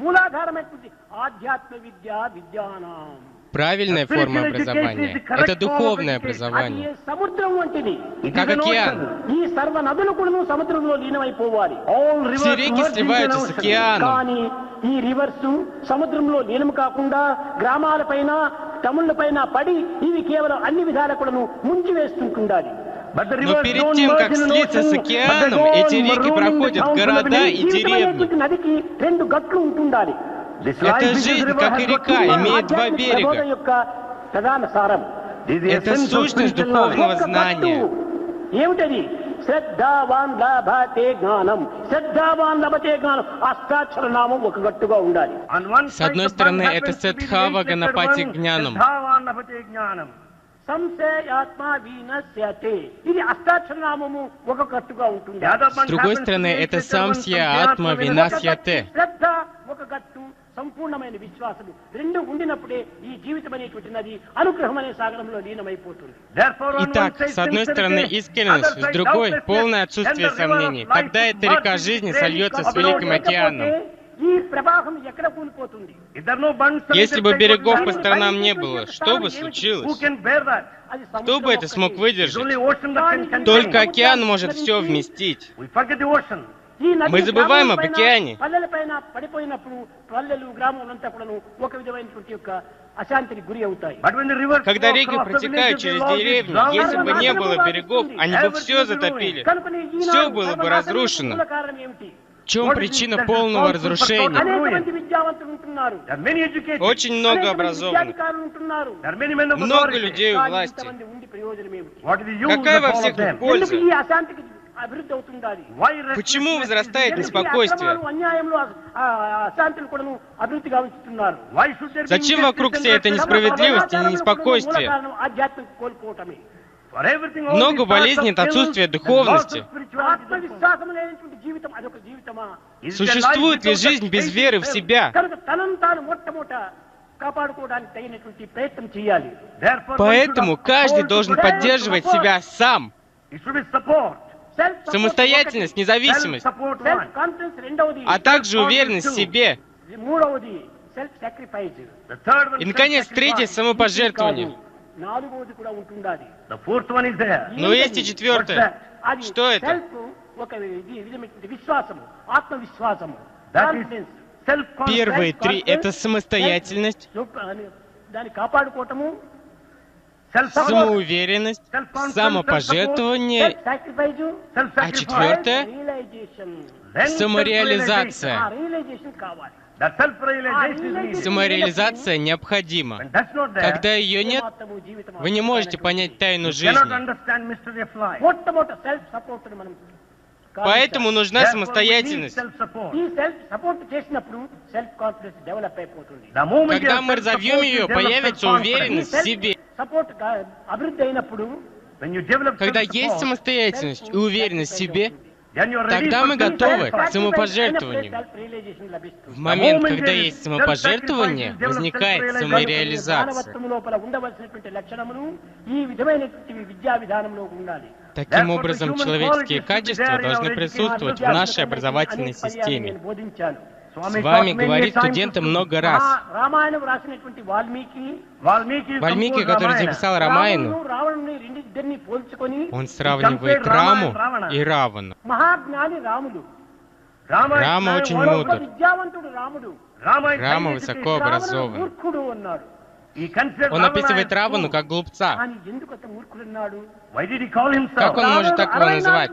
మూలాధారమైనటువంటి ఆధ్యాత్మ విద్య విద్యానాం. Правильная форма образования – это духовное образование. Как океан. Все реки сливаются с океаном. ఈ రివర్స్ సముద్రంలో లీనం కాకుండా గ్రామాలపైన టౌన్లపైన పడి ఇవి కేవలం అన్ని విధాలకులను ముంచివేస్తుంటుండాలి. Но перед тем, как слиться с океаном, эти реки проходят города и деревни. నదికి రెండు గట్లు ఉంటుండాలి. Эта жизнь, как и река, имеет два берега. Это сущность духовного знания. శ్రద్ధావాన్ లభతే జ్ఞానం శ్రద్ధావాన్ లభతే జ్ఞానం అష్టాక్షర నామం ఒక గట్టుగా ఉండాలి. С одной стороны, это Садхава Ганапати Гнянам. సంశయాత్మ వినశ్యతే ఇది అష్టాక్షర నామము ఒక గట్టుగా ఉంటుంది. С другой стороны, это Самсья Атма Винасьяте. శ్రద్ధ ఒక గట్టు సంపూర్ణమైన విశ్వాసము రెండు ఉండినప్పుడే ఈ జీవితం అనేటువంటి నది అనుగ్రహం అనే సాగరంలో లీనమైపోతుంది. Итак, с одной стороны искренность, с другой полное отсутствие сомнений. Тогда эта река жизни сольется с Великим океаном. ఈ ప్రవాహం ఎక్కడ కూలిపోతుంది? Если бы берегов по сторонам не было, что бы случилось? Кто бы это смог выдержать? Только океан может все вместить. Мы забываем об океане. పల్లెలపైన పడిపోయినప్పుడు పల్లెలు గ్రామాలంతా కూడా ఒక విధమైనటువంటి యొక్క అశాంతికి గురి అవుతాయి. Когда реки протекают через деревни, если бы не было берегов, они бы все затопили. Все было бы разрушено. В чем причина полного разрушения? Очень много образованных, много людей у власти. Какая во всех их польза? Почему возрастает неспокойствие? Зачем вокруг всей этой несправедливости и неспокойствия? Много болезней от отсутствия духовности. Существует ли жизнь без веры в себя? Поэтому каждый должен поддерживать себя сам. Самостоятельность, независимость, а также уверенность в себе. И, наконец, третье — самопожертвование. Но есть и четвертое. Что это? Первые три — это самостоятельность, самоуверенность, самопожертвование, а четвертое — самореализация. Самореализация необходима. Когда ее нет, вы не можете понять тайну жизни. Поэтому нужна самостоятельность. Когда мы разовьем ее, появится уверенность в себе. Когда есть самостоятельность и уверенность в себе, тогда мы готовы к самопожертвованию. В момент, когда есть самопожертвование, возникает самореализация. Таким образом, человеческие качества должны присутствовать в нашей образовательной системе. С вами говорит студенты много раз. Вальмики, который записал Рамайну, он сравнивает Раму и Равану. Рама очень мудр. Рама высоко образован. Он описывает Равану как глупца. Как он может так его назвать?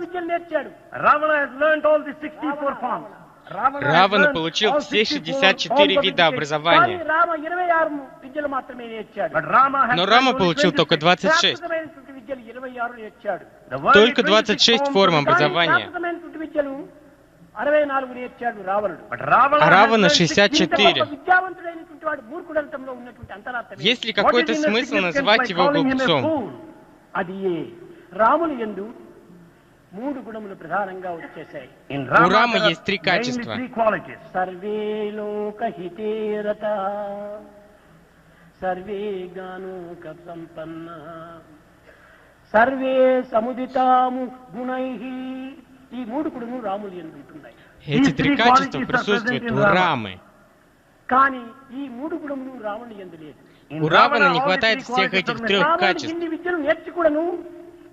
Равана получил все 64 вида образования. Но Рама получил только 26. Только 26 форм образования. А Равана 64. Есть ли какой-то смысл называть его глупцом? రాములు యందు మూడు గుణములు ప్రధానంగా వచ్చేసాయి. У Рамы есть три качества. సర్వే లోకహితేరత సర్వే జ్ఞానోక సంపన్న సర్వే సముదితాము గుణైః. ఈ మూడు గుణములు రాములు యందు ఉంటున్నాయి. Эти три качества присутствуют у Рамы. కానీ ఈ మూడు గుణములు రాముని యందు లేదు. У Равана не хватает всех этих трех качеств. ఇన్ని విద్యలు నేర్చుకుడను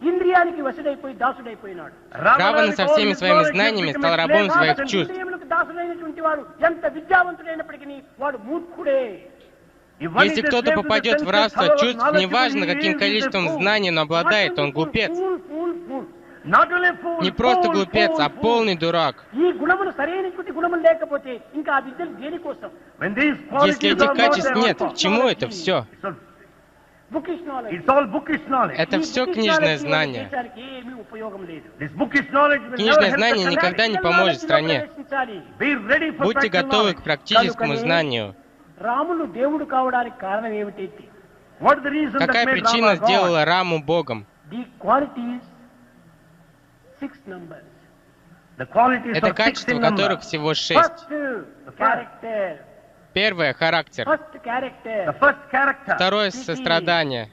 ఇంద్రియానికి వశుడైపోయి దాసుడైపోయినాడు. Равана со всеми своими знаниями стал рабом своих чувств. ఇంద్రియములకు దాసుడైనటువంటి వాడు ఎంత విద్యావంతుడైనప్పటికీ వాడు మూర్ఖుడే. Если кто-то попадет в рабство чувств, неважно каким количеством знаний он обладает, он глупец. Не просто глупец, а полный дурак. Если этих качеств нет, к чему это все? Это все книжное знание. Книжное знание никогда не поможет стране. Будьте готовы к практическому знанию. Какая причина сделала Раму Богом? Это качества, которых всего 6. Первое — характер. Второе — сострадание.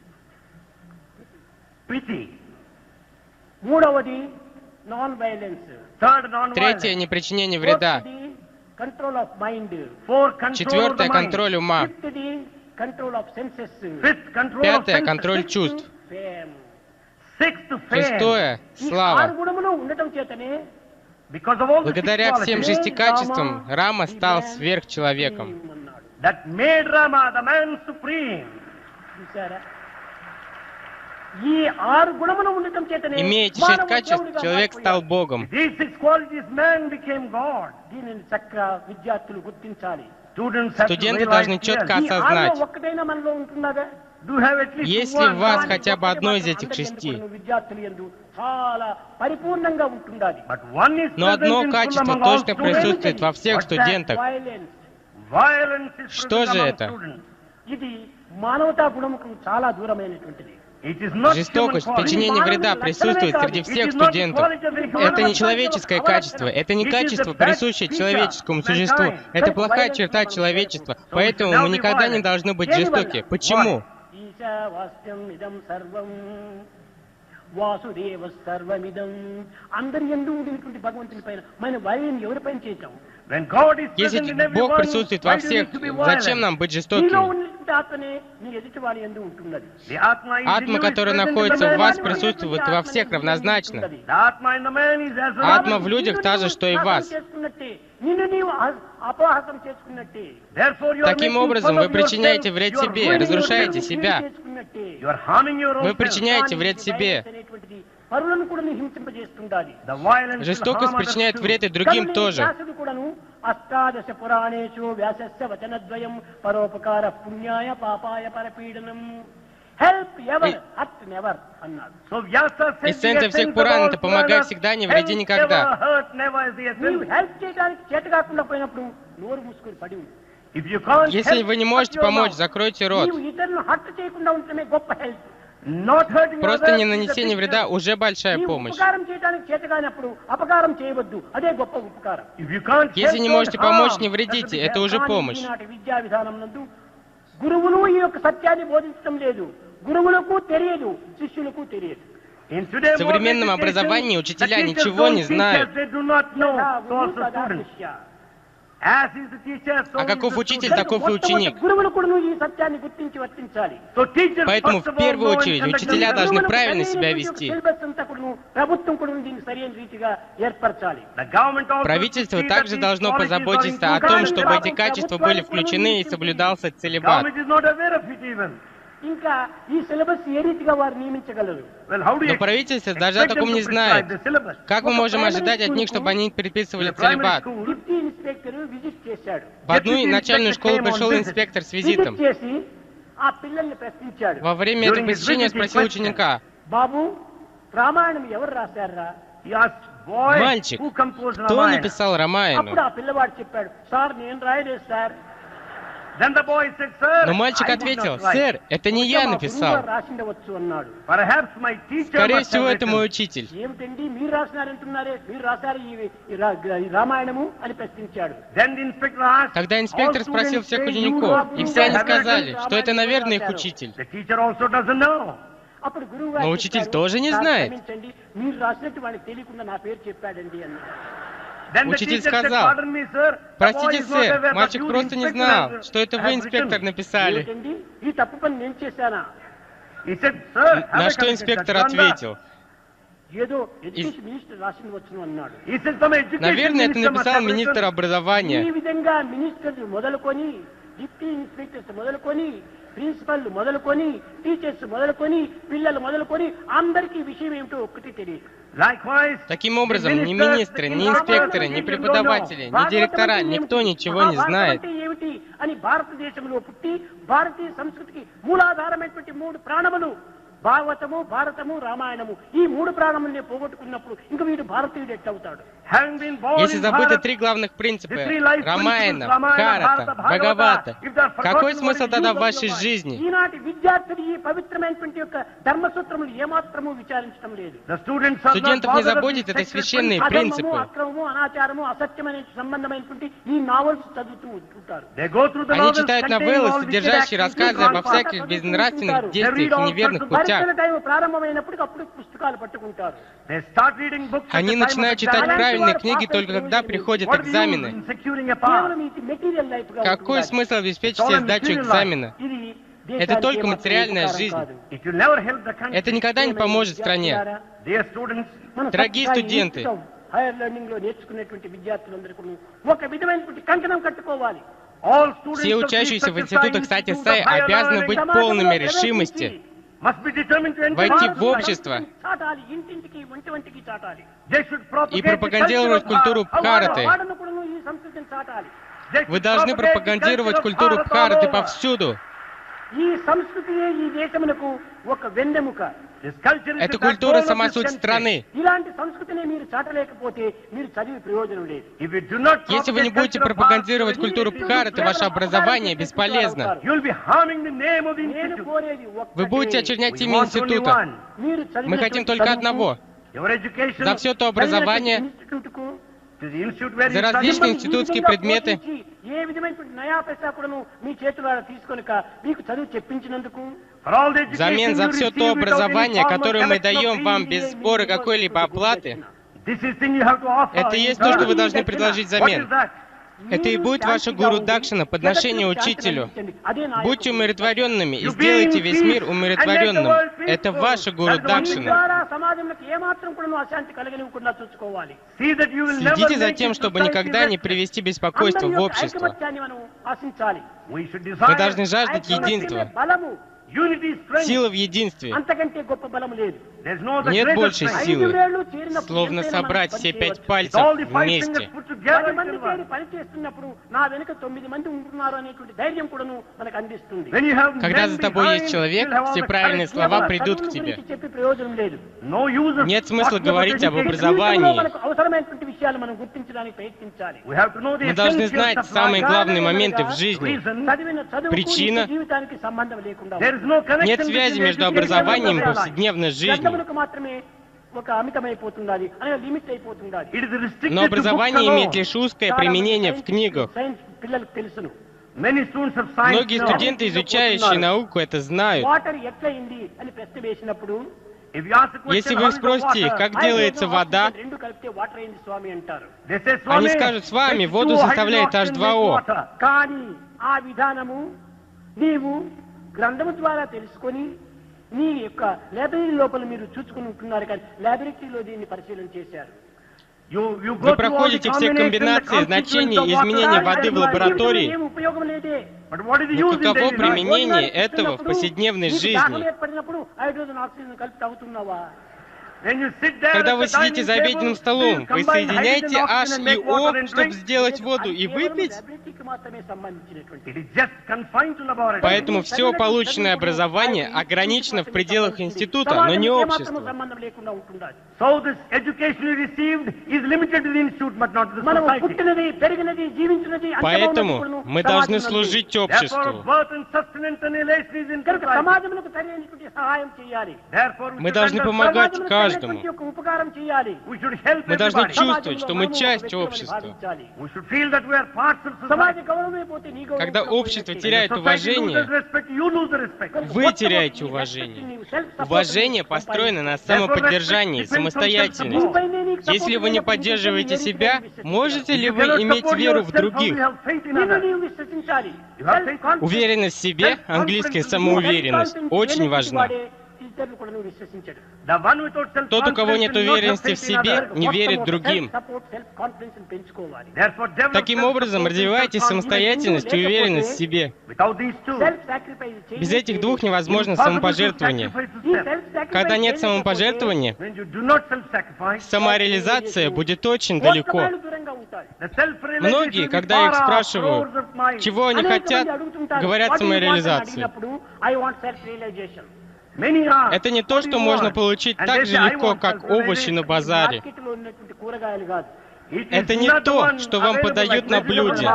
Третье — непричинение вреда. Четвертое — контроль ума. Пятое — контроль чувств. Шестое — слава. Благодаря всем 6 качествам Рама стал сверхчеловеком. Имея эти 6 качеств, человек стал Богом. Студенты должны четко осознать, есть ли в вас хотя бы одно из этих 6. Но одно качество точно присутствует во всех студентах. Что же это? Жестокость, причинение вреда присутствует среди всех студентов. Это не человеческое качество, это не качество, присущее человеческому существу. Это плохая черта человечества, поэтому мы никогда не должны быть жестоки. Почему? Если Бог присутствует во всех, зачем нам быть жестокими? Атма, которая находится в вас, присутствует во всех равнозначно. Атма в людях та же, что и в вас. Таким образом, вы причиняете вред себе, разрушаете себя. Вы причиняете вред себе. Жестокость причиняет вред и другим тоже. Эссенция всех Пуран — это помогай всегда, не вреди никогда. Если вы не можете помочь, закройте рот. Просто не нанесение вреда уже большая помощь. Если не можете помочь, не вредите, это уже помощь. В современном образовании учителя ничего не знают. А каков учитель, таков и ученик. Поэтому в первую очередь учителя должны правильно себя вести. Правительство также должно позаботиться о том, чтобы эти качества были включены и соблюдался целибат. Но правительство даже о таком не знает. Как мы можем ожидать от них, чтобы они предписывали целибат? В одну начальную школу пришел инспектор с визитом. Во время этого посещения спросил ученика: «Мальчик, кто написал Рамаяну?» Но мальчик ответил: «Сэр, это не я написал. Скорее всего, это мой учитель». ఏమిటండి మీరు రాసినారంటున్నారే, మీరు రాశారు ఈ రామాయణము అని ప్రశ్నించాడు. Тогда инспектор спросил всех учеников, и все они сказали, что это, наверное, их учитель. అప్పుడు గురువు Но учитель тоже не знает. క్షమించండి, మీరు రాసినట్టు వాడికి తెలియకుండా నా పేరు చెప్పాడండి అన్నాడు. Учитель сказал: «Простите, сэр, мальчик просто не знал, что это вы, инспектор, написали». ఏమిటండి, ఈ తప్పు పని నేను చేశానా? На что инспектор ответил: ఏదో ఎడ్యుకేషన్ మినిస్టర్ రాసింది వచ్చును అన్నాడు. «Наверное, это написал министр ఈ образования». విధంగా మినిస్టర్లు మొదలుకొని, డిప్యూటీ ఇన్స్పెక్టర్స్ మొదలుకొని, ప్రిన్సిపల్ మొదలుకొని, టీచర్స్ మొదలుకొని, పిల్లలు మొదలుకొని అందరికీ విషయం ఏమిటో ఒక్కటి తెలియదు. Таким образом, ни министры, ни инспекторы, ни преподаватели, ни директора, никто ничего не знает. ఏమిటి అని భారతదేశంలో పుట్టి భారతీయ సంస్కృతికి మూలాధారమైనటువంటి 3 ప్రాణములు భాగవతము, భారతము, రామాయణము, ఈ 3 ప్రాణముల్ని పోగొట్టుకున్నప్పుడు ఇంక వీడు భారతీయుడు ఎట్లవుతాడు? Если забыты 3 главных принципа — Рамаяна, Бхарата, Бхагавата, какой смысл тогда в вашей жизни? ఈనాటి విద్యార్థులు ఈ పవిత్రమైనటువంటి యొక్క ధర్మసూత్రములు ఏమాత్రము విచారించడం లేదు. Студентов не заботит это священные принципы. అక్రమము, అనాచారము, అసత్యమైన సంబంధమైనటువంటి ఈ నావల్స్ చదువుతూ ఉంటారు. Они читают новеллы, содержащие рассказы обо всяких безнравственных действиях и неверных путях. ప్రారంభమైనప్పుడు అప్పుడు పుస్తకాలు పట్టుకుంటారు. Они начинают читать правильные книги только когда приходят экзамены. కేవలం ఇది మెటీరియల్ లైఫ్ గా Какой смысл обеспечить себе сдачу экзамена? Это только материальная жизнь. Это никогда не поможет стране. Дорогие студенты, హైయర్ లెర్నింగ్ లో నేర్చుకునేటువంటి విద్యార్థులందరూ కూడా ఒక విధమైనటువంటి కంకణం కట్టుకోవాలి. все учащиеся в институтах Сати Сай обязаны быть полными решимости войти в общество చాటాలి, ఇంటింటికి వంటికి చాటాలి. и пропагандировать культуру Бхараты. వాడను కూడా ఈ సంస్కృతిని చాటాలి. Вы должны пропагандировать культуру Бхараты повсюду. ఈ సంస్కృతియే ఈ దేశమునకు ఒక వెన్నెముక. Эта культура — сама суть страны. ఇలాంటి సంస్కృతిని మీరు చాటలేకపోతే మీరు చదివి ప్రయోజనం లేదు. Если вы не будете пропагандировать культуру Бхараты, ваше образование бесполезно. నేను కోరేది Вы будете очернять имя института. మీరు Мы хотим только одного. За все то образование, за различные институтские предметы, ఏ విధమైనటువంటి నయా పైసా కూడాను మీ చేతుల తీసుకొనక మీకు చదువు చెప్పించినందుకు, взамен за все то образование, которое мы даем вам без сбора какой-либо оплаты, это и есть то, что вы должны предложить взамен. Это и будет ваша гуру Дакшина, подношение учителю. Будьте умиротворенными и сделайте весь мир умиротворенным. Это ваша гуру Дакшина. Следите за тем, чтобы никогда не привести беспокойство в общество. Мы должны жаждать единства. Сила в единстве. Нет большей силы, словно собрать все 5 пальцев вместе. Когда за тобой есть человек, все правильные слова придут к тебе. Нет смысла говорить об образовании. Мы должны знать самые главные моменты в жизни. Причина. Нет связи между образованием и повседневной жизнью. Но образование имеет лишь узкое применение в книгах. Многие студенты, изучающие науку, это знают. Если вы спросите их, как делается вода, они скажут: с вами воду составляет H2O. గ్రంథము ద్వారా తెలుసుకొని మీ యొక్క లైబ్రరీ లోపల మీరు చూసుకుని ఉంటున్నారు, కానీ లైబ్రరీలో దీన్ని పరిశీలన చేశారు. Вы проходите все комбинации значений и изменений воды в лаборатории. Но каково применение этого в повседневной жизни? Когда вы сидите за обеденным столом, вы соединяете H и O, чтобы сделать воду и выпить? Поэтому все полученное образование ограничено в пределах института, но не общества. Поэтому мы должны служить обществу. Мы должны помогать каждому. Мы должны чувствовать, что мы часть общества. Когда общество теряет уважение, вы теряете уважение. Уважение построено на самоподдержании, самостоятельности. Если вы не поддерживаете себя, можете ли вы иметь веру в других? Уверенность в себе, английская самоуверенность, очень важна. Тот, у кого нет уверенности в себе, не верит другим. Таким образом, развивайте самостоятельность и уверенность в себе. Без этих двух невозможно самопожертвование. Когда нет самопожертвования, самореализация будет очень далеко. Многие, когда я их спрашиваю, чего они хотят, говорят самореализацию. Это не то, что можно получить так же легко, как овощи на базаре. Это не то, что вам подают на блюде.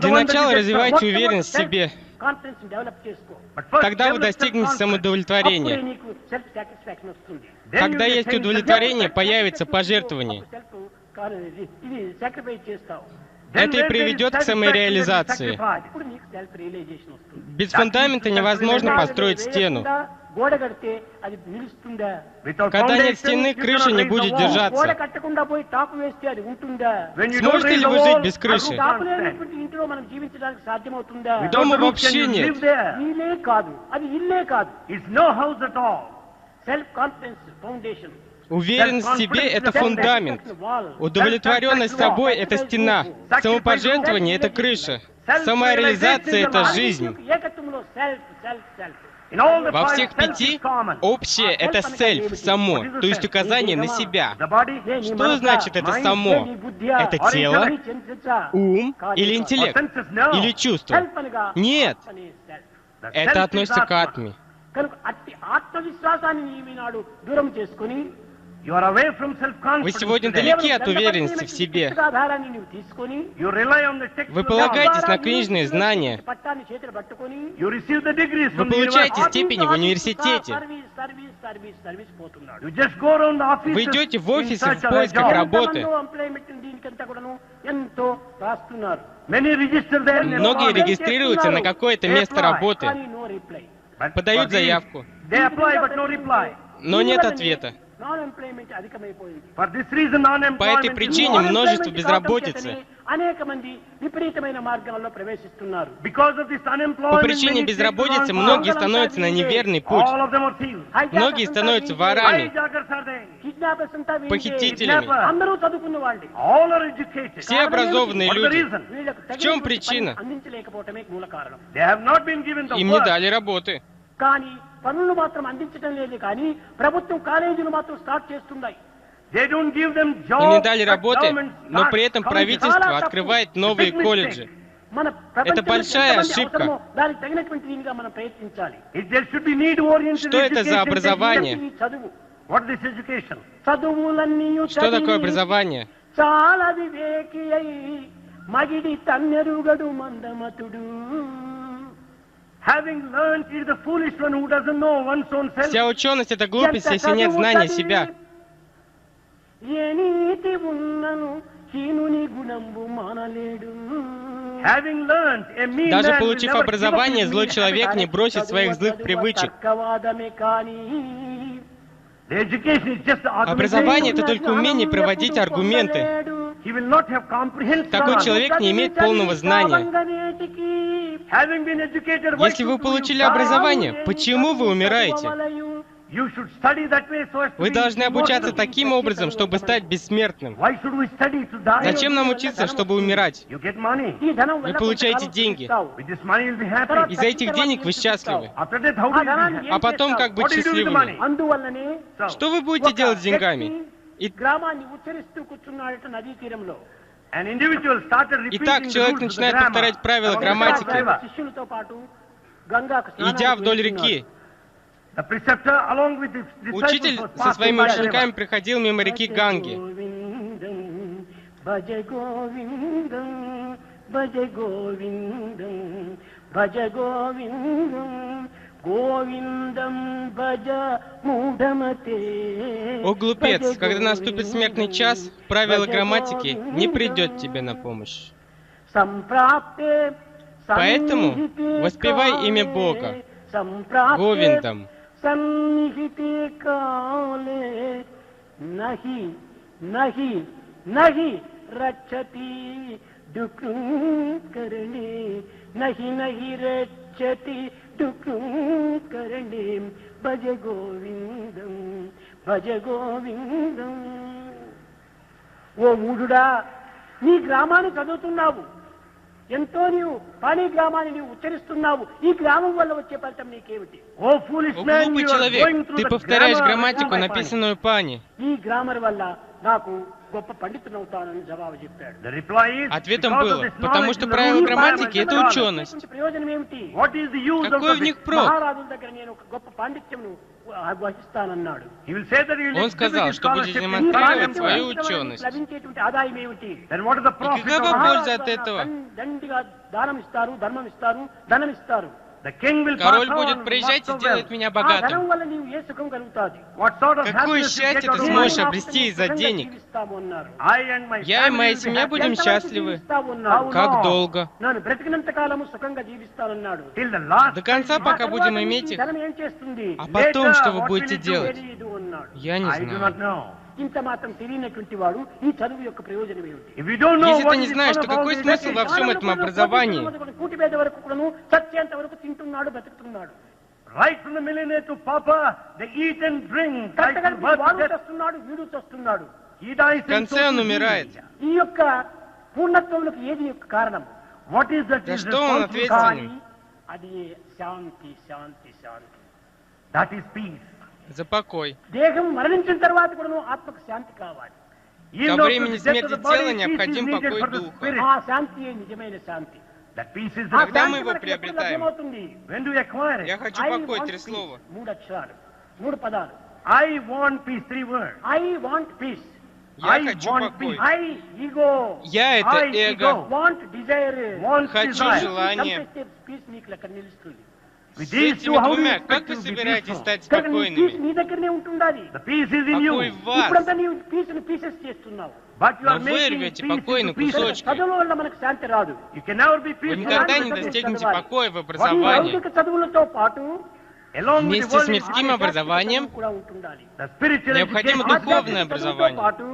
Для начала развивайте уверенность в себе. Тогда вы достигнете самоудовлетворения. Когда есть удовлетворение, появится пожертвование. Это и приведет к самореализации. Без фундамента невозможно построить стену. Когда нет стены, крыша не будет держаться. Сможете ли вы жить без крыши? Дома вообще нет. Уверенность в себе – это фундамент. Удовлетворенность собой – это стена. Самопожертвование – это крыша. Самореализация – это жизнь. Во всех 5 общее – это self, само, то есть указание на себя. Что значит это само? Это тело, ум или интеллект? Или чувство? Нет. Это относится к атме. Вы сегодня далеки от уверенности в себе. Вы полагаетесь на книжные знания. Вы получаете степени в университете. Вы идете в офисы в поисках работы. Многие регистрируются на какое-то место работы. Подают заявку. Но нет ответа. По этой причине множество безработицы. По причине безработицы многие становятся на неверный путь. Многие становятся ворами, похитителями. Все образованные люди. В чем причина? Им не дали работы. పనులు మాత్రం అందించడం లేదు కానీ ప్రభుత్వం కాలేజీలు మాత్రం స్టార్ట్ చేస్తున్నాయి. Им не дали работы, но при этом правительство открывает новые колледжи. Это большая ошибка. Что это за образование? Что такое образование? Вся ученость — это глупость, если нет знания себя. Даже получив образование, злой человек не бросит своих злых привычек. Образование — это только умение проводить аргументы. Такой человек не имеет полного знания. Если вы получили образование, почему вы умираете? You should study that way so as to Вы be должны обучаться immortal. таким образом, чтобы стать бессмертным. Why should we study to die? Зачем нам учиться, чтобы умирать? You get money. ఈ ధనం వల్ల Вы получаете కొంతకాలం деньги. జీవిస్తావు. With this money you'll be happy. Из-за этих денег вы счастливы. After that, how do you be happy? А потом как быть What do you do with the money? счастливыми? అందువల్లనే So, Что вы будете делать с деньгами? И- గ్రామాన్ని ఉచ్చరిస్తూ కూర్చున్నాడట నదీ తీరంలో. an individual started repeating Итак, the человек rules of the начинает grammar повторять правила among the грамматики. driver. శిష్యులతో పాటు గంగాకు идя స్నానానికి вдоль వెళ్తున్నాడు. реки, The preceptor, along with his disciples, учитель was со passing своими by the river. учениками проходил мимо реки Ганги. భజ గోవిందం భజ గోవిందం భజ గోవిందం గోవిందం భజ మూఢమతే. О, глупец, когда наступит смертный час, правило грамматики не придет тебе на помощь. సంప్రాప్తే Поэтому సన్నిహితే воспевай కాలే, имя Бога సంప్రాప్తే Говиндом. సన్నిహితే కాలే నహి నహి నహి రచ్చతి దుఃఖం కరణే నహి నహి రచ్చతి దుఃఖం కరణే భజ గోవిందం భజ గోవిందం. ఓ మూఢుడా, నీ గ్రామాన్ని చదువుతున్నావు, ఎంతో నీవు పానీ గ్రామాన్ని నీవు ఉచ్చరిస్తున్నావు, ఈ గ్రామం వల్ల వచ్చే ఫలితం నీకేమిటి? Oh, foolish О, man, глупый you are человек, going through ты the повторяешь grammar грамматику, written by написанную Пани. ఈ గ్రామర్ వల్ల నాకు గొప్ప పండితునవుతానని జవాబు చెప్పాడు. The reply is, Ответом because было, of this потому knowledge что in the правила rules of грамматики grammar это and ученость. ప్రయోజనం ఏమిటి? What is the use Какой of в них it? прок? మహారాజుల దగ్గర నేను ఒక గొప్ప పాండిత్యమును వహిస్తానన్నాడు. He will say that he will Он exhibit сказал, his что будет scholarship in демонстрировать Parliament. свою పాండిత్యం ученость. లభించేటువంటి ఆదాయం ఏమిటి? Then what is the profit какова of польза it? от этого? దండిగా దానం ఇస్తారు, ధర్మం ఇస్తారు, ధనం ఇస్తారు. The king will Король pass будет on приезжать lots и of делать wealth. меня ఆ ధనం богатым. వల్ల నీవు ఏ సుఖం కలుగుతాది? What sort of Какое happiness you счастье get ты out of сможешь it? обрести из-за денег? జీవిస్తాము అన్నారు. I and my Я и family моя will be семья happy. будем ఎంతవరకు счастливы. జీవిస్తావు అన్నాడు. Как long? долго? నన్ను బ్రతికినంత కాలము సుఖంగా జీవిస్తానన్నాడు. Till the last. До конца, ఆ пока తర్వాత будем నీకు иметь ఈ их. ధనం ఏం చేస్తుంది? А потом, Later, что вы what будете will it do? делать? తెలీదు అన్నాడు. Я не I do not знаю. know. ఇంత మాత్రం తెలియనటువంటి వాడు ఈ చదువు యొక్క ప్రయోజనం ఏమిటి? If you don't know Если what ты не is the знаешь, fun то of all какой this смысл во education? всем этом образовании? కూటి పేద వరకు కూడాను సత్యంత వరకు తింటున్నాడు, బతుకుతున్నాడు. Right from the millionaire to pauper, they eat and drink. Right from కట్టగలిపి birth to వాడు death. చస్తున్నాడు, వీడు చస్తున్నాడు. He dies В конце in он total умирает. disease. ఈ యొక్క పూర్ణత్వములకు ఏది యొక్క కారణం? What is that За is что он responsible? ответственен? అది శాంతి శాంతి శాంతి. That is peace. За покой. దేహం మరణించిన తర్వాత కూడాను ఆత్మకు శాంతి కావాలి. Even Ко though времени to the death of смерти the body, тела peace is необходим needed покой for the духа. spirit. ఆ శాంతియే నిజమైన శాంతి. That peace is ఆ the Когда мы శాంతి его మనకు ఎప్పుడు приобретаем? లభ్యమవుతుంది? When do we acquire Я it? хочу I покой, want 3 peace. слова. 3 అక్షరాలు, 3 పదాలు. I want peace, 3 words. I want peace. Я I хочу want покой. peace. I ego. Я это I эго. Want desire. Want Хочу desire. желание. Peace నీకు అక్కడ నిలుస్తుంది. With С these этими two, how do you двумя, expect как вы to be собираетесь peaceful? стать కనుక నీ పీస్ спокойными? నీ దగ్గరనే ఉంటుండాలి. The peace is in Покой you. в вас. ఇప్పుడంతా నీవు పీస్ని పీసెస్ చేస్తున్నావు. But you Но are вы making рвете peace покой на into pieces. кусочки. చదువుల వల్ల మనకు శాంతి రాదు. You can never be Вы peaceful. никогда не Чудовищ достигнете чудовищ. покоя в ఈ образовании. లౌకిక చదువులతో పాటు Along with the Вместе с worldly мирским ఆధ్యాత్మిక образованием చదువు కూడా ఉంటుండాలి. the spiritual необходимо education, духовное ఆధ్యాత్మిక చదువుతో образование. పాటు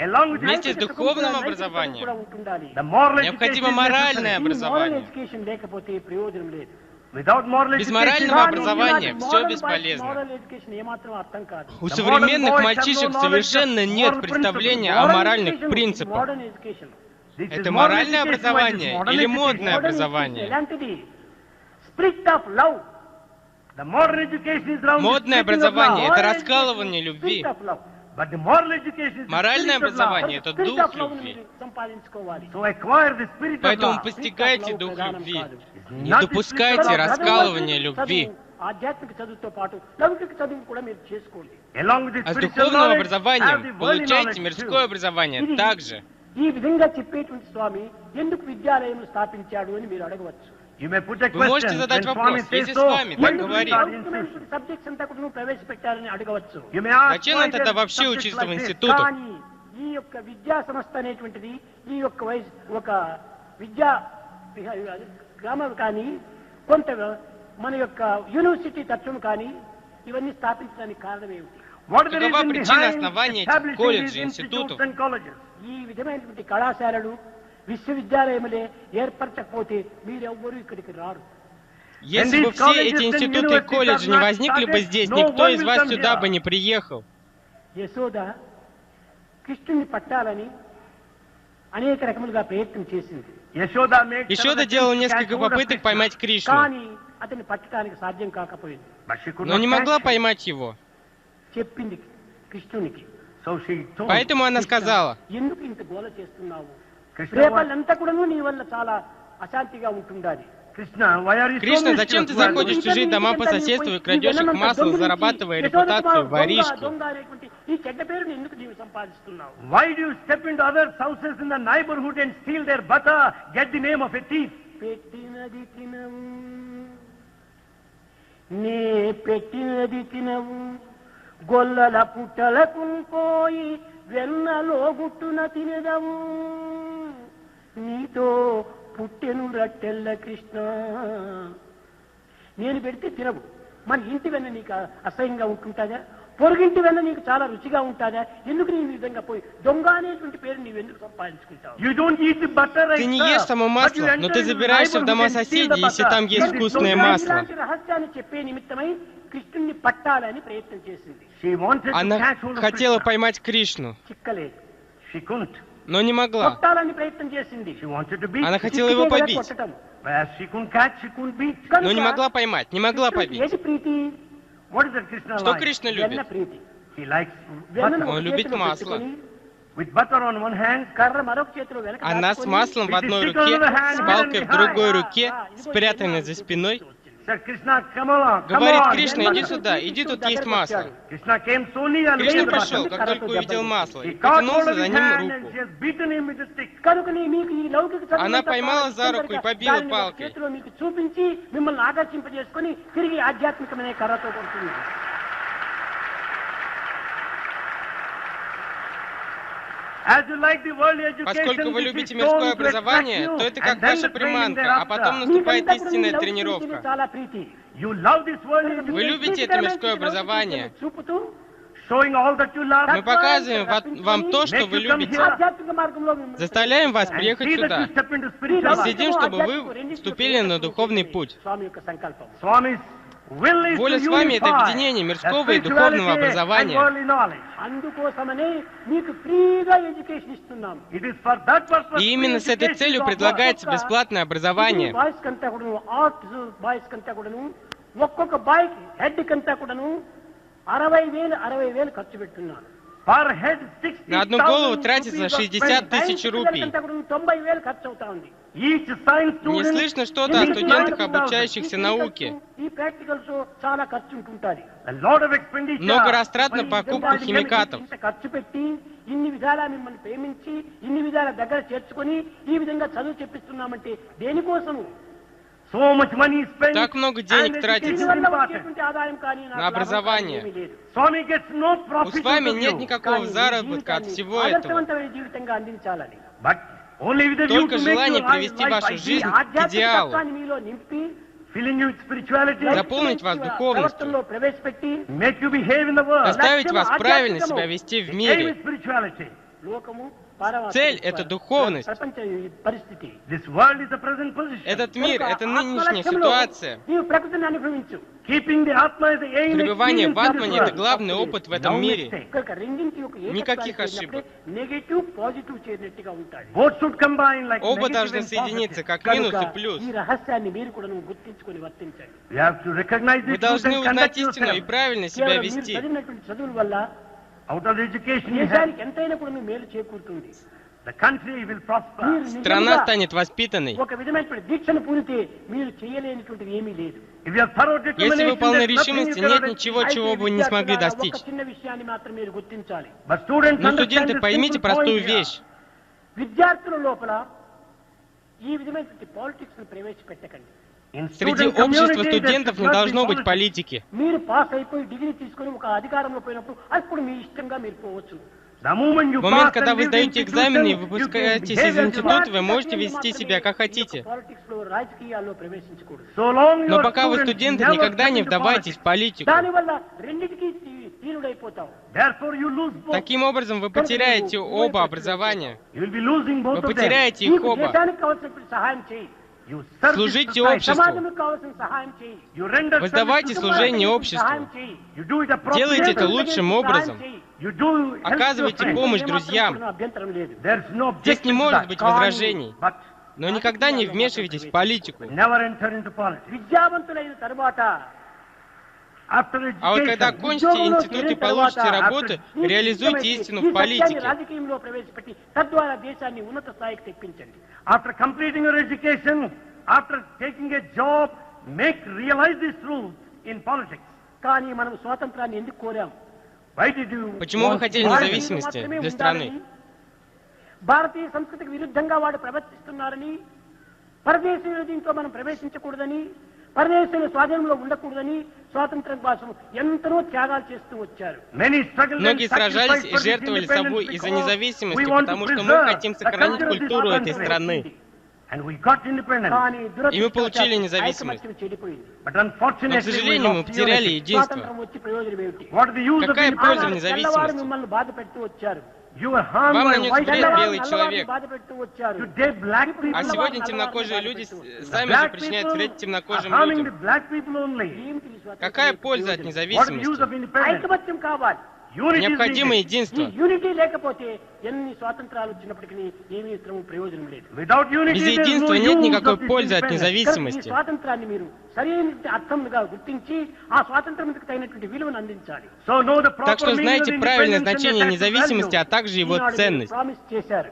along with Вместе с నైతిక духовным చదువు కూడా образованием ఉంటుండాలి. the moral необходимо education is моральное necessary. ఈ మోరల్ образование. ఎడ్యుకేషన్ లేకపోతే ప్రయోజనం లేదు. Without moral Без education, морального not образования even все бесполезно. మోరల్ ఎడ్యుకేషన్ ఏమాత్రం అర్థం కాదు. У современных мальчишек совершенно нет представления о моральных మోడర్న్ принципах. ఎడ్యుకేషన్. This is Это moral моральное education, образование it is modern или education. модное образование? ఎలాంటిది? Spirit of love. The modern education is around the Модное spreading of образование love. это раскалывание любви. Spirit of love. But the moral education is the Моральное spirit of love. образование это Spirit дух of love ని любви. మీరు సంపాదించుకోవాలి. To acquire the spirit of Поэтому love. постигайте дух любви. Не Not допускайте the spirit of love. раскалывания любви. ఆధ్యాత్మిక చదువుతో పాటు లౌకిక చదువు కూడా మీరు చేసుకోండి. Along with the А с spiritual духовным knowledge, have образованием the worldly получайте knowledge мирское too. образование ఇది также. ఈ విధంగా చెప్పేటువంటి స్వామి ఎందుకు విద్యాలయం స్థాపించాడు అని మీరు అడగవచ్చు. You may put a Вы можете question. задать When вопрос, Swami says если so, с вами так ఎందుకు говорит. start institute? సబ్జెక్ట్స్ అంతా కూడా ప్రవేశపెట్టారని అడగవచ్చు. You may ask Зачем why нам тогда there are вообще subjects учиться в like this? институтах? కానీ ఈ యొక్క విద్యా సంస్థ అనేటువంటిది ఈ యొక్క వయసు ఒక విద్యా గ్రామం కానీ కొంత మన యొక్క యూనివర్సిటీ తత్వం కానీ ఇవన్నీ స్థాపించడానికి కారణం ఏమిటి? What is the Какова reason причина behind основания этих establishing колледжей, these institutes институтов? and colleges? ఈ విధమైనటువంటి కళాశాలలు విశ్వవిద్యాలయములే ఏర్పరచకపోతే మీరెవ్వరూ ఇక్కడికి రారు. Если бы все эти институты и колледжи не возникли бы здесь, никто из вас сюда бы не приехал. యశోద కృష్ణుని పట్టాలని అనేక రకములుగా ప్రయత్నం చేసింది. Ешода делала несколько попыток поймать Кришну, కానీ అతన్ని పట్టడానికి సాధ్యం కాకపోయింది. но не могла поймать его. చెప్పింది కృష్ణునికి. Поэтому она сказала: ఎందుకు ఇంత గోల చేస్తున్నావు? రేపల్లంతా కూడా నీ వల్ల చాలా అశాంతిగా ఉంటుండాలి. Кришна, зачем ты заходишь в чужие дома по соседству и крадешь их масло, зарабатывая репутацию воришки? ఈ చెడ్డ పేరుని ఎందుకు నీవు సంపాదిస్తున్నావు? Why do you step into others' houses in the neighborhood and steal their butter, get the name of a thief? పెట్టినది తినవు, నే పెట్టినది తినవు, గొల్లల పుట్టలకు పోయి వెన్నలో గుట్టున తినదవు, నీతో పుట్టెను రట్టెల్ల కృష్ణ. నేను పెడితే తినవు, మన ఇంటి వెన్న నీకు అసహ్యంగా ఉంటుంటాదా? పొరుగింటి వెన్న నీకు చాలా రుచిగా ఉంటుందా? ఎందుకు నీ విధంగా పోయి దొంగ అనేటువంటి పేరు నీవు ఎందుకు సంపాదించుకుంటావు? You don't eat the butter I Ты не ешь само масло, но ты забираешься в дома соседей, если там есть вкусное масло. ఇలాంటి రహస్యాన్ని చెప్పే నిమిత్తమై కృష్ణుని పట్టాలని ప్రయత్నం చేసింది. She wanted to Она catch hold of хотела Krishna. поймать Кришну, చిక్కలేదు. She couldn't. но не могла. కొట్టాలని ప్రయత్నం చేసింది. She wanted to beat. Она хотела его చిక్కితే కదా побить, కొట్టడం. As she couldn't catch, she couldn't beat. но не могла поймать, не могла побить. ఏది ప్రీతి? What is that Krishna Что like? Кришна వెన్న любит? ప్రీతి. He likes వెన్నను butter. ఒక Он любит చేతిలో масло. పెట్టుకొని, With butter on one hand, కర్ర మరొక చేతిలో వెనక Она с దాచుకొని, маслом в одной руке, с палкой в другой руке, спрятанной за спиной. said, Krishna, come along, come Говорит: on. Кришна, иди сюда, иди тут есть масло. Krishna came so near and Кришна laid the пришел, butter. как только увидел масло, He и caught hold потянулся of за his ним hand and руку. she has beaten him with a stick. కనుకనే మీకు ఈ లౌకిక చదువులంతా Она поймала చాలా за руку и తొందరగా побила దానిని ఒక палкой. చేతిలో మీకు చూపించి మిమ్మల్ని ఆకర్షింపజేసుకొని తిరిగి ఆధ్యాత్మికమైన కర్రతో కొడుతుంది. As you like the worldly education, Поскольку вы this любите is мирское shown to attract образование, you, то это and как then ваша the training приманка, а thereafter. потом наступает మీకంతా కూడా истинная ఈ లౌకిక тренировка. విద్యలో చాలా ప్రీతి. You love this worldly Вы education, любите это мирское образование. చూపుతూ showing all that you love. Мы показываем вам то, что вы любите. ఆధ్యాత్మిక మార్గంలో మిమ్మల్ని Заставляем вас And приехать see that сюда. you step into ఈ spiritual Мы life. следим, чтобы вы вступили на духовный путь. స్వామి యొక్క సంకల్పం. Swami's will is Воля to Swami — это unify объединение the мирского и духовного spirituality образования. and worldly knowledge. అందుకోసమనే మీకు ఫ్రీగా ఎడ్యుకేషన్ ఇస్తున్నాం. It is for that purpose И именно с этой free целью education is предлагается offered. бесплатное образование. బాయ్స్ కంతా కూడాను, ఆర్ట్ బాయ్స్ కంతా కూడాను ఒక్కొక్క బాయ్ హెడ్ కంతా కూడాను 60,000 ఖర్చు పెట్టున్నారు. Per head 60,000 На одну голову тратится rupees of 60 spent. тысяч рупий. 90,000 ఖర్చు అవుతా ఉంది. Each science Не student слышно что-то о студентах, обучающихся науке. ఈ ప్రాక్టికల్స్ చాలా ఖర్చు ఉంటుంటాది. a lot of expenditure. Много растрат на మరి покупку ఇంత химикатов. ఇంత ఖర్చు పెట్టి ఇన్ని విధాలా మిమ్మల్ని ప్రేమించి ఇన్ని విధాల దగ్గర చేర్చుకొని ఈ విధంగా చదువు చెప్పిస్తున్నామంటే దేనికోసము? So much money is spent. Так много денег and тратится. education is దీనివల్ల important. వచ్చేటువంటి ఆదాయం కానీ నాకు На లాభం образование. కానీ ఏమీ లేదు. Swami gets no У profit с вами out of нет you. никакого కానీ заработка от జీవితాన్ని всего этого. ఆదర్శవంతమైన జీవితంగా అందించాలని But only with the view Только to make желание your привести life вашу ideal. жизнь к ఆధ్యాత్మిక идеалу. తత్వాన్ని మీలో నింపి Filling you with spirituality. Заполнить вас духовностью. ప్రవర్తనలో ప్రవేశపెట్టి Make you behave in the world. Заставить вас లక్ష్యం правильно ఆధ్యాత్మికము. себя вести в Aim мире. is spirituality. లోకము పారమార్థిక Цель — это духовность. ప్రపంచ పరిస్థితి. This world is the present position. Этот мир — это కనుక нынешняя ఆత్మలక్ష్యంలో ситуация. నీవు ప్రకృతిని అనుభవించు. Keeping the Atma as the aim. Пребывание в experience in Атмане this — это world. главный опыт в этом No мире. mistake. కనుక రెండింటి యొక్క Никаких ఏకత్వాన్ని ошибок. చేరినప్పుడే నెగటివ్ పాజిటివ్ చేరినట్టుగా ఉంటాయి. Both should combine like Оба negative должны and соединиться, positive. как минус కనుక и плюс. ఈ రహస్యాన్ని మీరు కూడా గుర్తించుకొని వర్తించండి. You have to recognize the Вы truth должны and узнать conduct истину и yourself. правильно себя కేవలం మీరు вести. చదివినటువంటి చదువుల వల్ల Out of the education you have, దేశానికి ఎంతైనా కూడా మేలు చేకూరుతుంది. the country will prosper. మీరు Страна నిజంగా станет воспитанной. ఒక విధమైనటువంటి దీక్షను పూరితే మీరు చేయలేనిటువంటిది ఏమీ లేదు. If you have thorough Если determination, вы полны there's nothing решимости, you cannot нет achieve. ничего, అయితే чего бы не смогли విద్యార్థులారా, достичь. ఒక చిన్న విషయాన్ని మాత్రం మీరు గుర్తించాలి. But students Но, understand студенты, the поймите simple простую point here. вещь. విద్యార్థుల లోపల ఈ విధమైనటువంటి పాలిటిక్స్ ప్రవేశపెట్టకండి. In Среди student общества community, there студентов should не not be должно быть politics. политики. మీరు పాస్ అయిపోయి డిగ్రీ తీసుకొని ఒక అధికారంలో పోయినప్పుడు అప్పుడు మీ ఇష్టంగా మీరు పోవచ్చు. The moment you В момент, pass когда and вы leave the сдаете экзамены и institution, you can выпускаетесь behave из as you института, want. вы можете вести себя как хотите. పాలిటిక్స్ లో రాజకీయాల్లో ప్రవేశించకూడదు. So long Но your пока вы students студенты, never никогда step не into вдавайтесь в politics. политику. దానివల్ల రెండింటికి తీరుడైపోతావు. Therefore you lose both. Таким образом, вы потеряете оба образования. You will be losing both Вы of them. потеряете их నీకు оба. దేశానికి కావాల్సినటువంటి సహాయం చేయి. You serve Служите the society. обществу. సమాజంలో కావాల్సిన సహాయం చేయి. You render Воздавайте service to служение society. обществу. సహాయం చేయి. You do it appropriately. Делайте это лучшим образом. You do help your Оказывайте friends. помощь ఏమాత్రం друзьям. కూడా అభ్యంతరం లేదు. There's no Здесь не objection to может that. быть возражений. But Но никогда не вмешивайтесь в политику. never enter into politics. విద్యావంతులైన తరువాత After А вот когда education, окончите ఉద్యోగంలో институт и చేరిన получите తర్వాత работу, ఈ реализуйте సత్యాన్ని, истину ఈ в సత్యాన్ని политике. రాజకీయంలో ప్రవేశపెట్టి తద్వారా దేశాన్ని ఉన్నత స్థాయికి తెప్పించండి. after completing your education, after taking a job, realize this truth in politics. కానీ మనం స్వాతంత్రాన్ని ఎందుకు కోరాం? Why did you Почему вы want хотели freedom? независимости మాత్రమే для страны? ఉండాలని, భారతీయ సంస్కృతికి విరుద్ధంగా వాడు ప్రవర్తిస్తున్నారని, పరదేశీయుల దీంట్లో మనం ప్రవేశించకూడదని, పరదేశీయుల స్వాధీనంలో ఉండకూడదని స్వాతంత్రం కోసం ఎంతనో త్యాగాలు చేస్తూ వచ్చారు. Many struggled and Многие сражались sacrificed и for this жертвовали independence собой из-за because независимости, we want потому to что мы preserve хотим the сохранить culture of this культуру этой country. страны. And we got independence. కానీ И мы получили దురదృష్టవశాత్తు независимость. ఐకమత్యం చెడిపోయింది. But Но, к unfortunately, сожалению, мы we потеряли lost единство. స్వాతంత్రం వచ్చి ప్రయోజనం ఏమిటి? What is the use Какая of польза в independence? తెల్లవారు независимости? మిమ్మల్ని బాధ పెడుతూ వచ్చారు. You were harmed Вам by нанес white вред men. белый человек. బాధ పెడుతూ వచ్చారు. Today, black people. А сегодня Нормально, темнокожие нормально люди быть. сами же Black причиняют people вред are темнокожим harming the людям. black people only. ఏమిటి ఈ స్వాతంత్రం? Какая польза от What is the use независимости? of independence? ఐకమత్యం కావాలి. Unity is Необходимо needed. ఈ единство. యూనిటీ లేకపోతే ఎన్ని స్వాతంత్రాలు వచ్చినప్పటికీ ఏమీ ప్రయోజనం లేదు. Without unity, Без there is no единства нет use никакой of this пользы от independence. ఈ независимости. స్వాతంత్రాన్ని మీరు సరైన అర్థంగా గుర్తించి ఆ స్వాతంత్రానికి తగినటువంటి విలువను అందించాలి. So know the proper Так что meaning of знайте the правильное independence and значение the actual независимости, а value. также его ఈనాడు మీరు ценность. ప్రామిస్ చేశారు.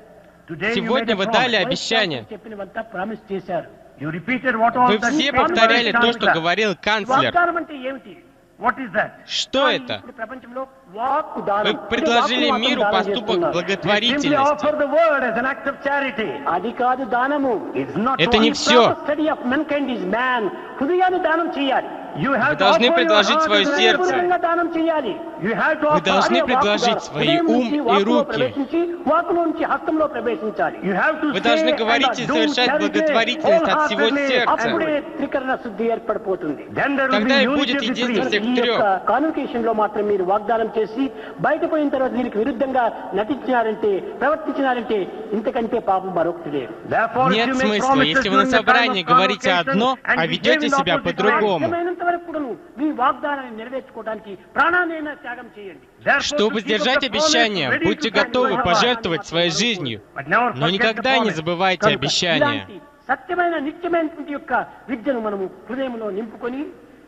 Today you Сегодня made a вы promise. дали обещание. చెప్పినవంతా ప్రామిస్ చేశారు. You repeated what all Вы the все people повторяли said. то, что говорил канцлер. వాగ్దానం అంటే ఏమిటి? What is that? Что కానీ это? ఇప్పుడు ప్రపంచంలో వాక్కు దానం. Вы предложили వాక్కు миру దానం поступок చేస్తున్నారు. Simply благотворительности. offer the word as an act of charity. అది కాదు దానము. It's not Это не one всё. స్టడీ ఆఫ్ మెన్కైండ్ ఇస్ మ్యాన్. హృదయాన్ని దానం చేయాలి. You have Вы to должны offer your предложить heart свое as an сердце. హృదయంగా దానం చేయాలి. You have to Вы offer. должны అదే предложить వాక్కు свои హృదయం ум నుంచి и వాక్కులో руки. ప్రవేశించి వాక్కులో నుంచి హస్తంలో ప్రవేశించాలి. You have to Вы say должны and говорить и do совершать charity благотворительность от всего wholeheartedly. сердца. అప్పుడే త్రికరణ శుద్ధి ఏర్పడిపోతుంది. Then there will Тогда be и unity будет of the единство three. всех ఈ трех. యొక్క కాన్వకేషన్ లో మాత్రం మీరు వాగ్దానం చేసి బయట పోయిన తర్వాత దీనికి విరుద్ధంగా నటించినారంటే ప్రవర్తించినారంటే ఇంతకంటే పాపం మరొకటి లేదు. Therefore, if Нет you make смысла, promises если вы на during the time собрании of говорите convocation одно, and а behave ведете in себя opposite по-другому. సాధ్యమైనంత వరకు కూడాను మీ వాగ్దానాన్ని నెరవేర్చుకోవడానికి ప్రాణాన్నైనా త్యాగం చేయండి. Therefore, Чтобы to keep up сдержать the promise, обещания, ready будьте to готовы sacrifice. пожертвовать своей жизнью. But never Но forget the никогда не promise. забывайте కనుక обещания. ఇలాంటి సత్యమైన నిత్యమైనటువంటి యొక్క విద్యను మనము హృదయంలో నింపుకొని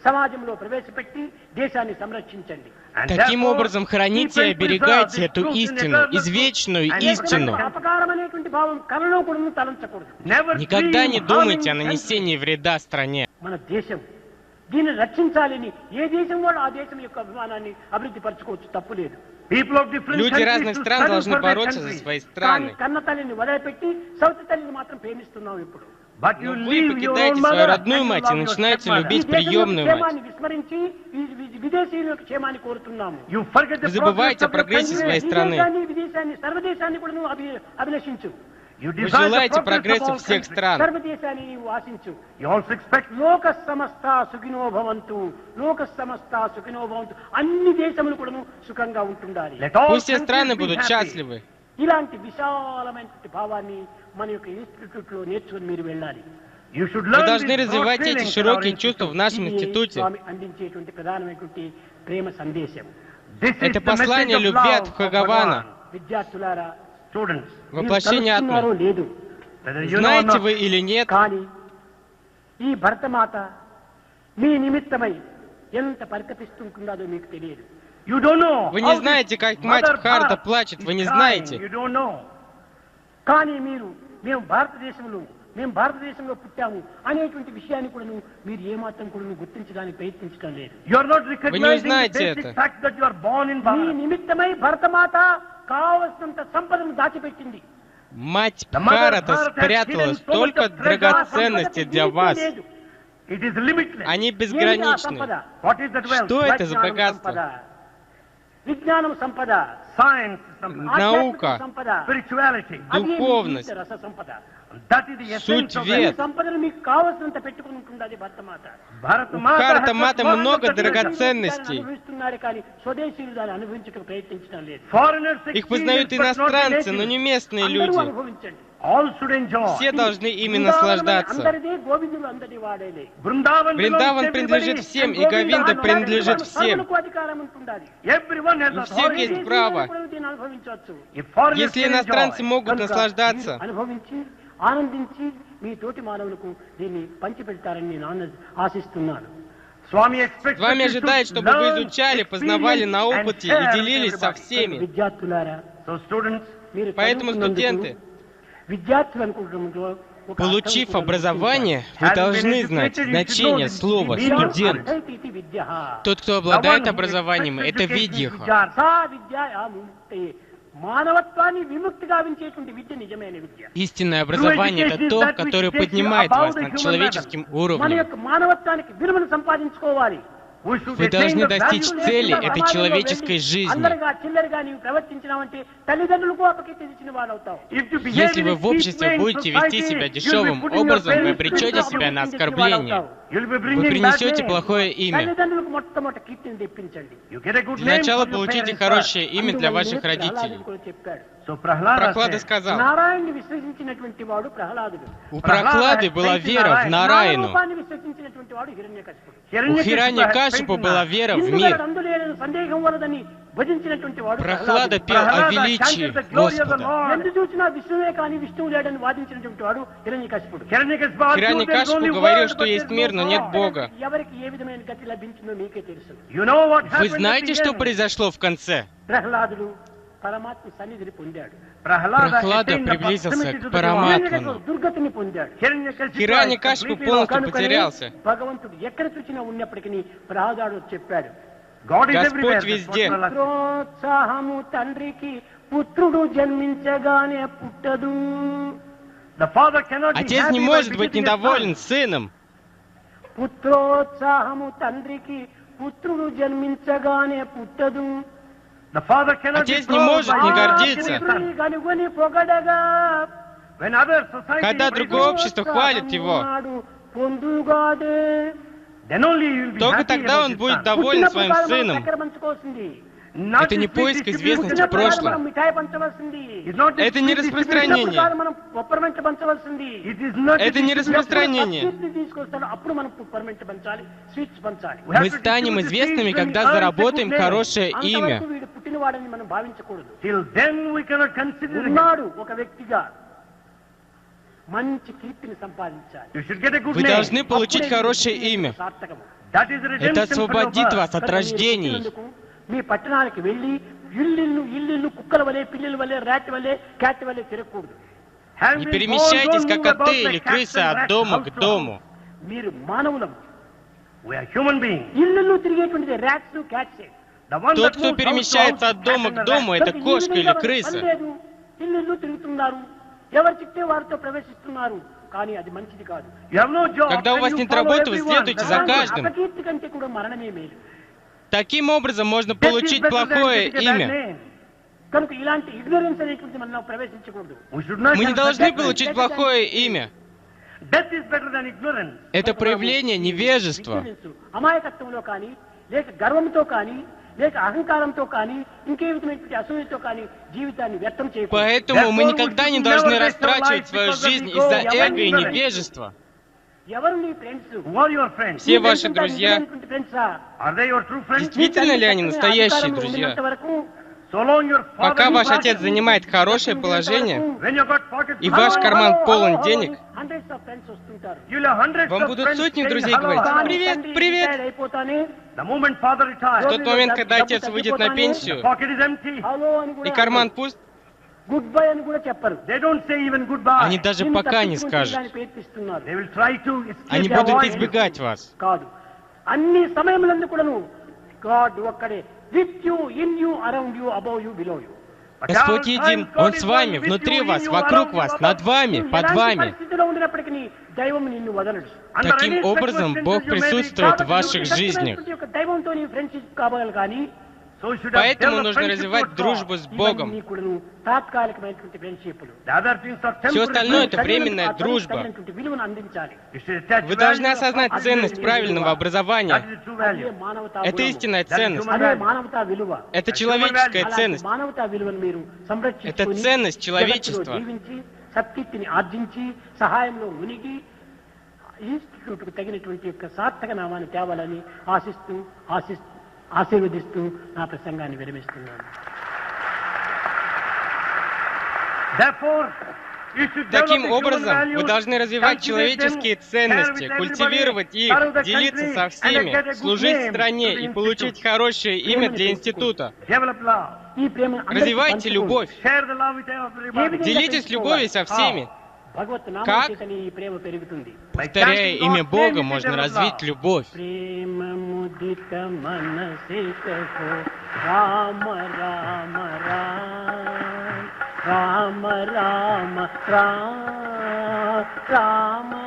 సమాజంలో ప్రవేశపెట్టి దేశాన్ని సంరక్షించండి. And Таким therefore, образом, храните keep и and оберегайте preserve эту this truth in истину, eternal извечную truth. And истину. అపకారమైనటువంటి భావం కలలో కూడా తలంచకూడదు. Never Никогда dream не of думайте о harming нанесении вреда стране. మన దేశం దీన్ని రక్షించాలని ఏ దేశం వాడు ఆ దేశం యొక్క అభిమానాన్ని అభివృద్ధి పరచుకోవచ్చు, తప్పు లేదు. people of different Люди countries разных to стран struggle должны for their бороться за country. свои కానీ страны. కన్న తల్లిని వదిలిపెట్టి సౌతి తల్లిని మాత్రం ప్రేమిస్తున్నాం ఇప్పుడు. But Но you вы leave your покидаете own свою mother родную and you мать и love your начинаете stepmother. любить ఈ దేశం యొక్క приемную мать. క్షేమాన్ని విస్మరించి విదేశీయుల యొక్క క్షేమాన్ని కోరుతున్నాము. You forget the Вы забываете progress of о прогрессе your своей country. страны. విదేశాన్ని విదేశాన్ని సర్వదేశాన్ని కూడా నువ్వు అభిలషించు. You Вы desire the желаете progress прогресса of all всех countries. стран. సర్వదేశాన్ని నీవు ఆశించు. You also expect లోక సమస్త సుఖినో భవంతు, లోక సమస్త సుఖినో భవంతు. అన్ని దేశములు కూడా సుఖంగా ఉంటుండాలి. let all Пусть все страны countries be будут happy. счастливы. ఇలాంటి విశాలమైనటువంటి భావాన్ని మన యొక్క ఇన్స్టిట్యూట్ లో నేర్చుకుని మీరు వెళ్ళాలి. You should Вы learn должны these broad развивать эти feelings in our широкие institute. чувства в нашем ఇది институте. స్వామి అందించేటువంటి ప్రధానమైనటువంటి ప్రేమ సందేశం. This is Это the послание message of любви love от of Бхагавана. Bhagavan. విద్యార్థులారా, Students, మీరు Воплощение కలుస్తున్నారో Атмы. లేదు, whether you know or Знаете not, вы или нет, కానీ ఈ భరతమాత మీ నిమిత్తమై ఎంత పరితపిస్తుంటుందో మీకు తెలియదు. you don't know. Вы не how знаете, this как мать Mother Бхарата Bharat плачет, вы is не crying. знаете. You don't know. కానీ మేము భారతదేశంలో పుట్టాము అనేటువంటి విషయాన్ని కూడా మీరు ఏమాత్రం కూడా గుర్తించడానికి ప్రయత్నించడం లేదు. You are not recognizing the знаете basic это. fact that you are born in మీ Bharat. నిమిత్తమై భరతమాత కావలసినంత సంపదను దాచిపెట్టింది. мать The mother Бхарата Bharat has спрятала hidden so столько much of treasure. драгоценностей для вас. It is limitless. Они ఏమిటి ఆ безграничны. సంపద? What is that wealth? Что это за ప్రజ్ఞానం богатство? సంపద, విజ్ఞానం సంపద, Science, some Наука, ఆధ్యాత్మిక సంపద, spirituality. అదే మీ духовность. జీవిత రస సంపద. That is the Суть essence of вет. ఈ wealth. సంపదను మీకు కావలసినంత పెట్టుకుని ఉంటుండది భర్తమాత. Bharat У Mata Bharata has Mata got много lots of treasure. драгоценностей. అనుభవిస్తున్నారు కానీ స్వదేశీయులు దాన్ని అనుభవించడం ప్రయత్నించడం లేదు. Foreigners Их experience, познают but not the иностранцы, но natives. не местные అందరూ люди. అనుభవించండి. All should enjoy. Все должны ими наслаждаться. అందరిదే గోవిందుడు అందరి వాడేలే. Vrindavan Вриндаван принадлежит всем, и Говинда принадлежит всем. అధికారం ఉంటుండాలి. Everyone has У всех authority. есть право. దీన్ని అనుభవించవచ్చు. If foreigners Если can иностранцы enjoy, могут наслаждаться, అనుభవించి ఆనందించి మీ తోటి మానవులకు దీన్ని పంచిపెడతారని నేను ఆశిస్తున్నాను. Swami expects с вами that you ожидает, should чтобы вы learn, изучали, познавали на experience, опыте and и share делились with со everybody. всеми. విద్యార్థులారా, So students, మీరు Поэтому, చదువుకున్నందుకు студенты, విద్యార్థులు అనుకుంటున్నాము ఒక получив అర్థం కూడా образование, вы должны знать значение слова «студент». అర్థైతి విద్య. Тот, кто обладает образованием, это видьяха. సా విద్య ముక్తి. మానవత్వాన్ని విముక్తి గావించేటువంటి విద్య నిజమైన విద్య. Истинное образование — это то, которое поднимает вас над человеческим మన уровнем. యొక్క మానవత్వానికి విలువను సంపాదించుకోవాలి. Вы должны достичь цели этой человеческой жизни. అందరిగా చిల్లరగా నీవు ప్రవర్తించినావంటే తల్లిదండ్రులకు అపకీర్తి తెచ్చిన వాడవుతావు. Если вы в обществе будете вести себя дешевым образом, вы обречете себя на оскорбление. Вы принесете плохое имя. తల్లిదండ్రులకు మొట్టమొదటి కీర్తిని తెప్పించండి. Для начала получите хорошее имя для ваших родителей. చెప్పాడు. so Prahlada Прохлада said, сказал, నారాయణుని విశ్వసించినటువంటి వాడు ప్రహ్లాదుడు. у Прохлады была вера в Нараяну. నారాయణుని విశ్వసించినటువంటి వాడు హిరణ్యకశిపుడు. У Хирanyакашипа была вера в мир. అందులేని సందేహం వలదని భజించినటువంటి వాడు Прохлада пел о величии Господа. ఎందు చూసినా విష్ణువే కానీ విష్ణువు లేడని వాదించినటువంటి వాడు హిరణ్యకశిపుడు. Хирanyакашипу говорил, что есть мир, но нет Бога. ఎవరికి ఏ విధమైన గతి లభించిందో మీకే తెలుసు. you know what Вы happened at знаете, the что end? произошло в конце? ప్రహ్లాదుడు పరమాత్మ సన్నిధిని పొందాడు. Прохлада attained the приблизился proximity к to the Параматману. దుర్గతిని పొందాడు. Хирanyакашипу полностью కనుకనే потерялся. భగవంతుడు ఎక్కడ చూసినా ఉన్నప్పటికీ ప్రహ్లాదుడు చెప్పాడు, God is Господь everywhere. That's везде. what Prahlada said. ప్రోత్సాహము తండ్రికి పుత్రుడు జన్మించగానే పుట్టదు. The father cannot be Отец happy не by может быть visiting his недоволен son. сыном. పుత్రోత్సాహము తండ్రికి పుత్రుడు జన్మించగానే పుట్టదు. The father cannot Отец be не proud может by не his гордиться. son. పుత్రుని కనుగొని పొగడగా When other society Когда praises другое him, общество хвалит его, నాడు పొందుగాదే. then only he will be только happy тогда about он his будет son. доволен పుట్టినప్పుడు своим కాదు మనం сыном. చక్కెర పంచుకోవాల్సింది. Not Это не his поиск distribution. известности в పుట్టినప్పుడు కాదు прошлом. మనం మిఠాయి పంచవలసింది. It's not Это не his распространение. పుట్టినప్పుడు కాదు మనం పప్పర్మెంట్ పంచవలసింది. It is not Это не his распространение. కీర్తిని తీసుకొస్తాడు, అప్పుడు మనం పప్పర్మెంట్ పంచాలి, స్వీట్స్ పంచాలి. We have Мы to станем distribute известными, the seeds когда when he earns a заработаем good name. хорошее имя. అంతవరకు వీడు పుట్టినవాడని మనం భావించకూడదు. Till then we cannot consider him. ఉన్నాడు ఒక వ్యక్తిగా మంచి కీర్తిని సంపాదించాలి. You should get a good Вы name. должны получить అప్పుడే хорошее మీ имя. సార్థకము. That is the redemption Это for your освободит birth. вас от рождений. మీ పట్టణానికి వెళ్ళి ఇల్లు కుక్కల వలె, పిల్లల వలె, ర్యాట్ వలె, క్యాట్ వలె తిరగకూడదు. Having Не been перемещайтесь, born, как don't move коты about или like cats крысы and от rats, дома house к to дому. మీరు మానవులం. house. We are human beings. ఇల్లు తిరిగేటువంటిది ర్యాట్స్, క్యాట్స్. The one Тот, that кто moves перемещается house to от house, дома cat к and дому, rat. это кошка или крыса. ఇల్లు తిరుగుతున్నారు, ఎవరు చిట్టే వారితో ప్రవేశిస్తున్నారు, కానీ అది మంచిది కాదు. You have no job. Когда у and вас you нет follow работы, вы everyone. следуете That's за not good. каждым. అపకీర్తి కంటే కూడా మరణమే మేలు. Таким образом можно Death is получить better than плохое getting a bad имя. name. కనుక ఇలాంటి ఇగ్నరెన్స్ అనేటువంటి మనం ప్రవేశించకూడదు. We should not Мы не have должны such получить judgment. плохое имя. Death is better than ignorance. Это проявление невежества. Ignorance, అమాయకత్వంలో కానీ, లేక గర్వంతో కానీ, లేక అహంకారంతో కానీ, ఇంకే విధమైనటువంటి అసూయతో కానీ జీవితాన్ని వ్యర్థం చేయకూడదు. Поэтому мы Therefore, никогда we не should должны never waste our растрачивать life свою because of жизнь ego, из-за yeah, эго и ignorance. невежества. ఎవరు నీ friends? Who are your friends? Все ваши друзья. Are they your true friends? Действительно ли они настоящие друзья? So long your father Пока is ваш alive, отец занимает хорошее положение, when you got pocket и money, ваш карман полон денег, you'll have hundreds вам of будут friends сотни saying друзей hello, говорить hello. «Привет, привет». The moment father В retires, тот момент, когда отец выйдет на the пенсию, pocket is empty. и карман пуст, good bye అని కూడా చెప్పరు. They don't say even goodbye. они даже пока не скажут. They will try to escape Они the будут avoid. избегать вас. కాదు, అన్ని సమయములందు కూడాను గాడ్ ఒక్కడే. With you, in you, around you, above you, below you. But Господь all един, times God Он is с вами, one with внутри you, in вас, you, вокруг around you, вас, above над вами, నువ్వు под ఎలాంటి вами. పరిస్థితిలో ఉన్నప్పటికీ దైవం నిన్ను వదలడు. Under Таким any образом, circumstances Бог you may be присутствует в covered ваших with жизнях. సత్యమైనటువంటి యొక్క దైవంతో నీ ఫ్రెండ్షిప్ కావాలి, కానీ So you should have Поэтому developed нужно friendship развивать with дружбу God. с Богом. ఇవన్నీ కూడాను తాత్కాలికమైనటువంటి ఫ్రెండ్షిప్లు. The other things are Все temporary. остальное это తగినంత- временная ఆ дружба. తగినటువంటి విలువను అందించాలి. You should attach Вы value должны to осознать the ценность правильного That образования. is the true అదే value. మానవతా Это గుణము. истинная That is ценность. human అదే value. మానవతా విలువ. Это человеческая అలాంటి ценность. మానవతా విలువను మీరు Это సంరక్షించుకొని ценность జగత్తులో человечества. జీవించి సత్కీర్తిని ఆర్జించి సహాయంలో మునిగి ఇన్స్టిట్యూట్కు తగినటువంటి యొక్క సార్థక నామాన్ని తేవాలని ఆశీర్వదిస్తూ నా ప్రసంగాన్ని విరమిస్తున్నాను. Таким образом, вы должны развивать человеческие ценности, культивировать их, делиться со всеми, служить стране и получить хорошее имя для института. Развивайте любовь. Делитесь любовью со всеми. Как? Повторяя имя Бога, можно развить любовь. Rama Rama Rama Rama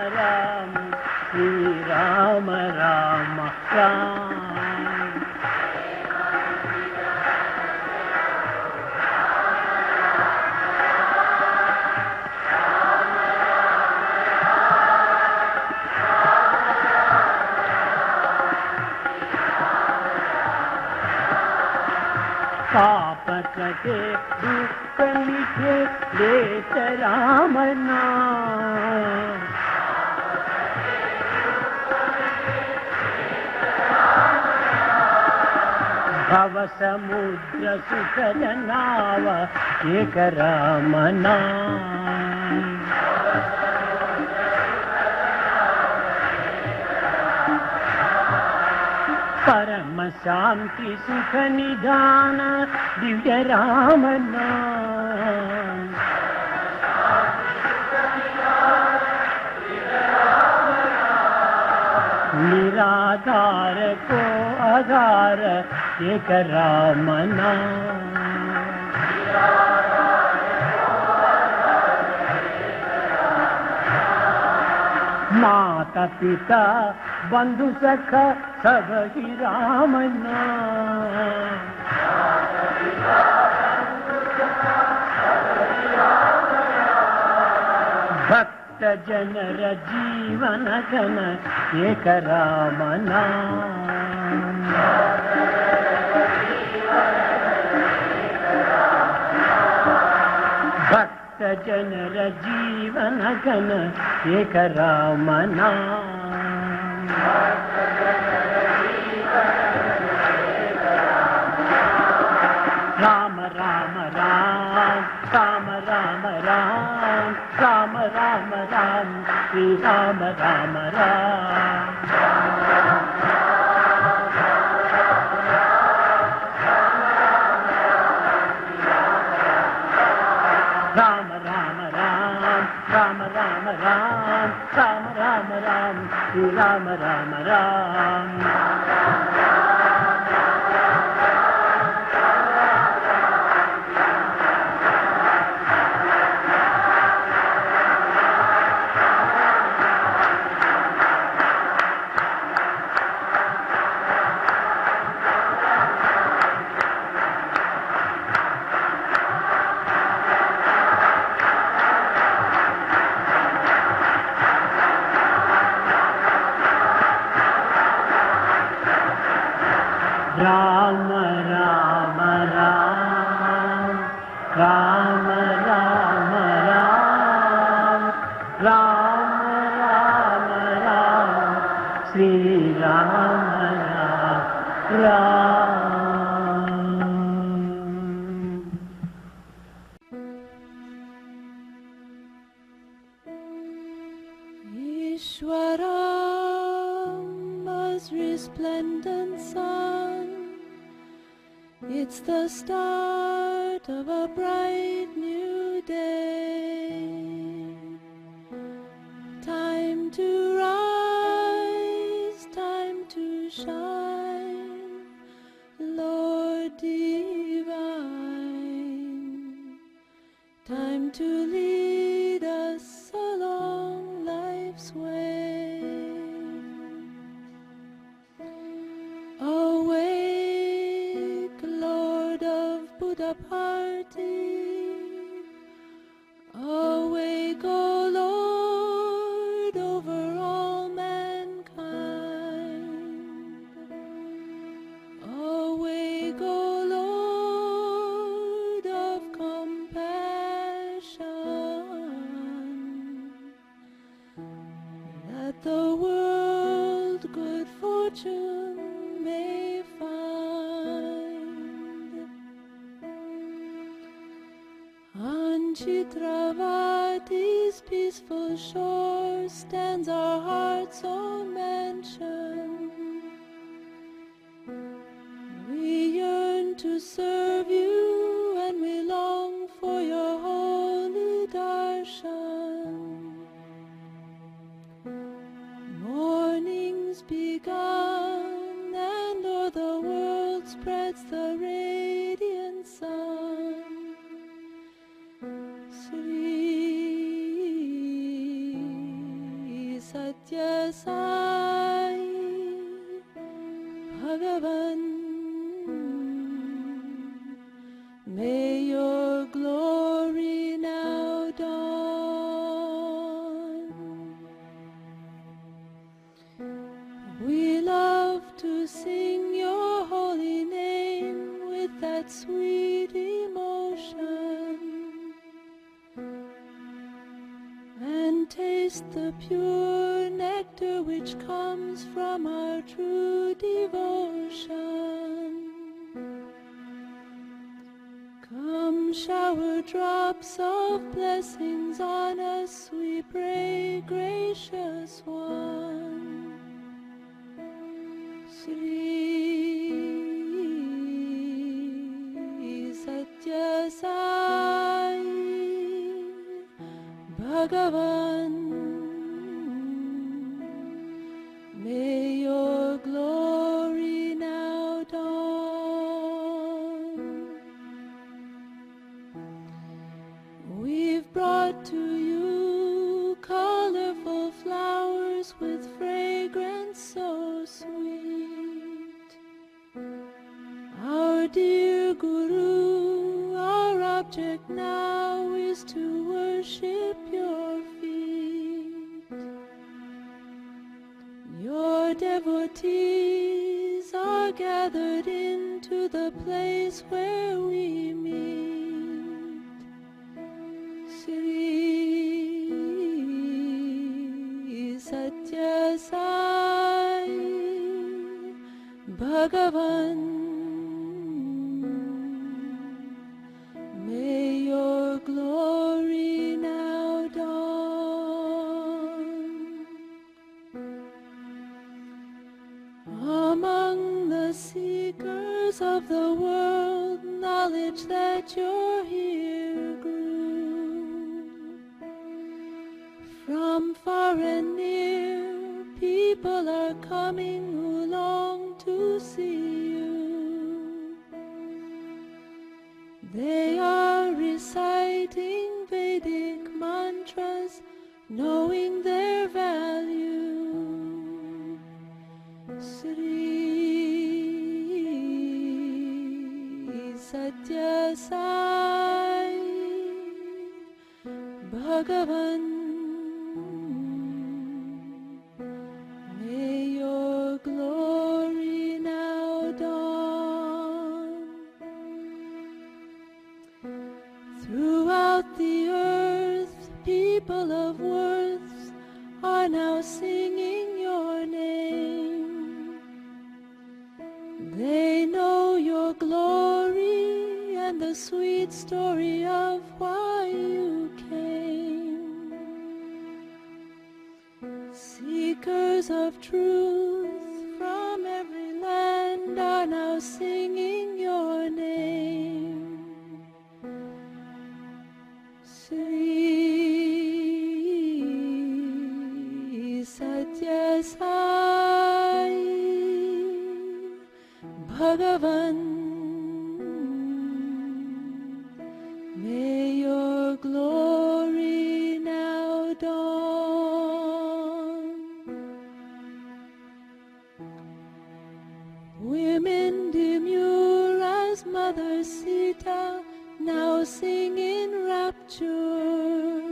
Rama Sri Rama Rama Rama. पाप कटे दुख मिटे लेत राम नाम. भव समुद्र सुखद नाव एक राम नाम. परम शांति सुख निधान दिव्य राम नाम. निराधार को आधार एक राम नाम. माता पिता बंधु सखा सब ही राम नाम. भक्त जनर जीवन घन एक राम नाम. भक्त जनर जीवन घन एक राम नाम. राम राम राम राम राम राम राम राम राम श्री राम राम राम. राम राम राम राम राम राम राम राम राम श्री राम राम राम. राम राम राम राम राम राम राम राम राम श्री राम राम Ram. Ishwarama's resplendent sun, it's the start of a bright new day. Time to rise, time to shine, Lord divine. Time to lead us along life's way. Awake, Lord of Buddha party, that the world good fortune may find. On Chitravati's peaceful shore stands our heart's own mansion. We yearn to serve you and we long for your holy darshan. Morning's begun and o'er the world spreads the radiant sun. Sri Satya Sai Bhagavan, may your glory now dawn. We love to sing your holy name with that sweet emotion and taste the pure nectar which comes from our true devotion. Come shower drops of blessings on us, we pray, gracious one. Sri Satya Sai Bhagavan, may your glory now dawn. We've brought to you colorful flowers with fragrance so sweet. Our dear Guru, our object now is to worship your feet. Your devotees are gathered into the place where we meet. Sri Satya Sai Bhagavan, may your glory now dawn. Among the seekers of the world, knowledge that you're here grew. From far and near, people are coming who long to see you. They are reciting Vedic mantras, knowing their value. Sri Satya Sai Bhagavan, may your glory now dawn. Throughout the earth, people of worth are now singing your name. They know your glory and the sweet story of why you came. Seekers of truth from every land are now singing your name. Sri Satya Sai Bhagavan, may your glory now dawn. Women demure as Mother Sita now sing in rapture.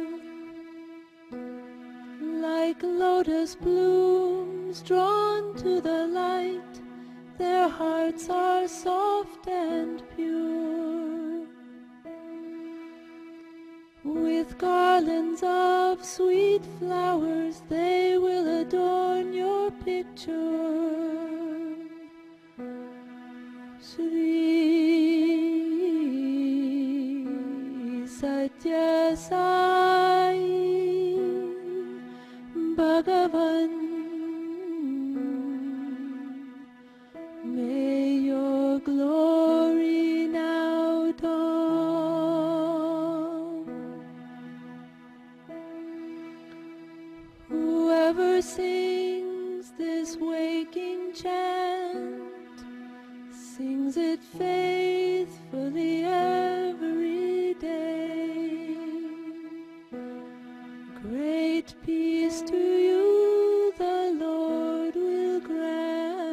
Like lotus blooms drawn to the light, their hearts are soft and pure. With With garlands of sweet flowers they will adorn your picture. Sri Satya Sai Bhagavan, may your glory now dawn. Whoever sings this waking chant sings it faithfully every day. Great peace to you the Lord will grant,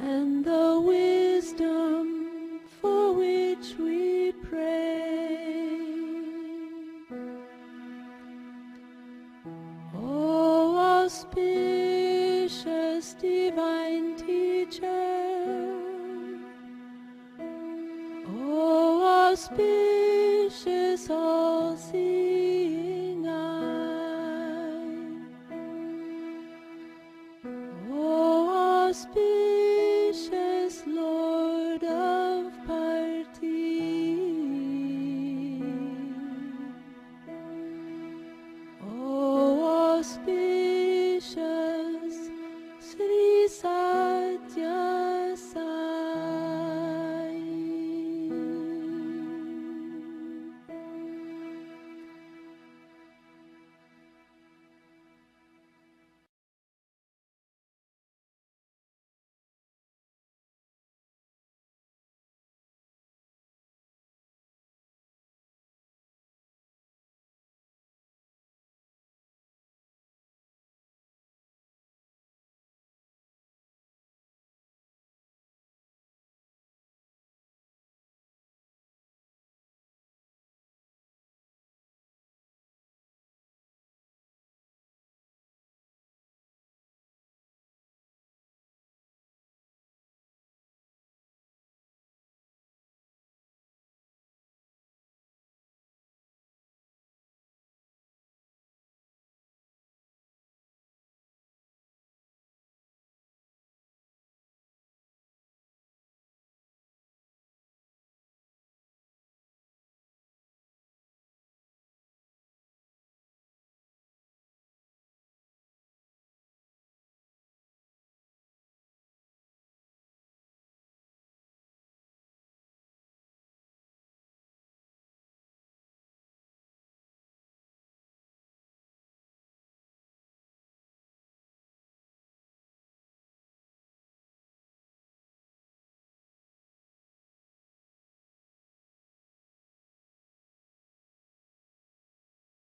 and the wisdom for which we pray. O auspicious divine teacher, O auspicious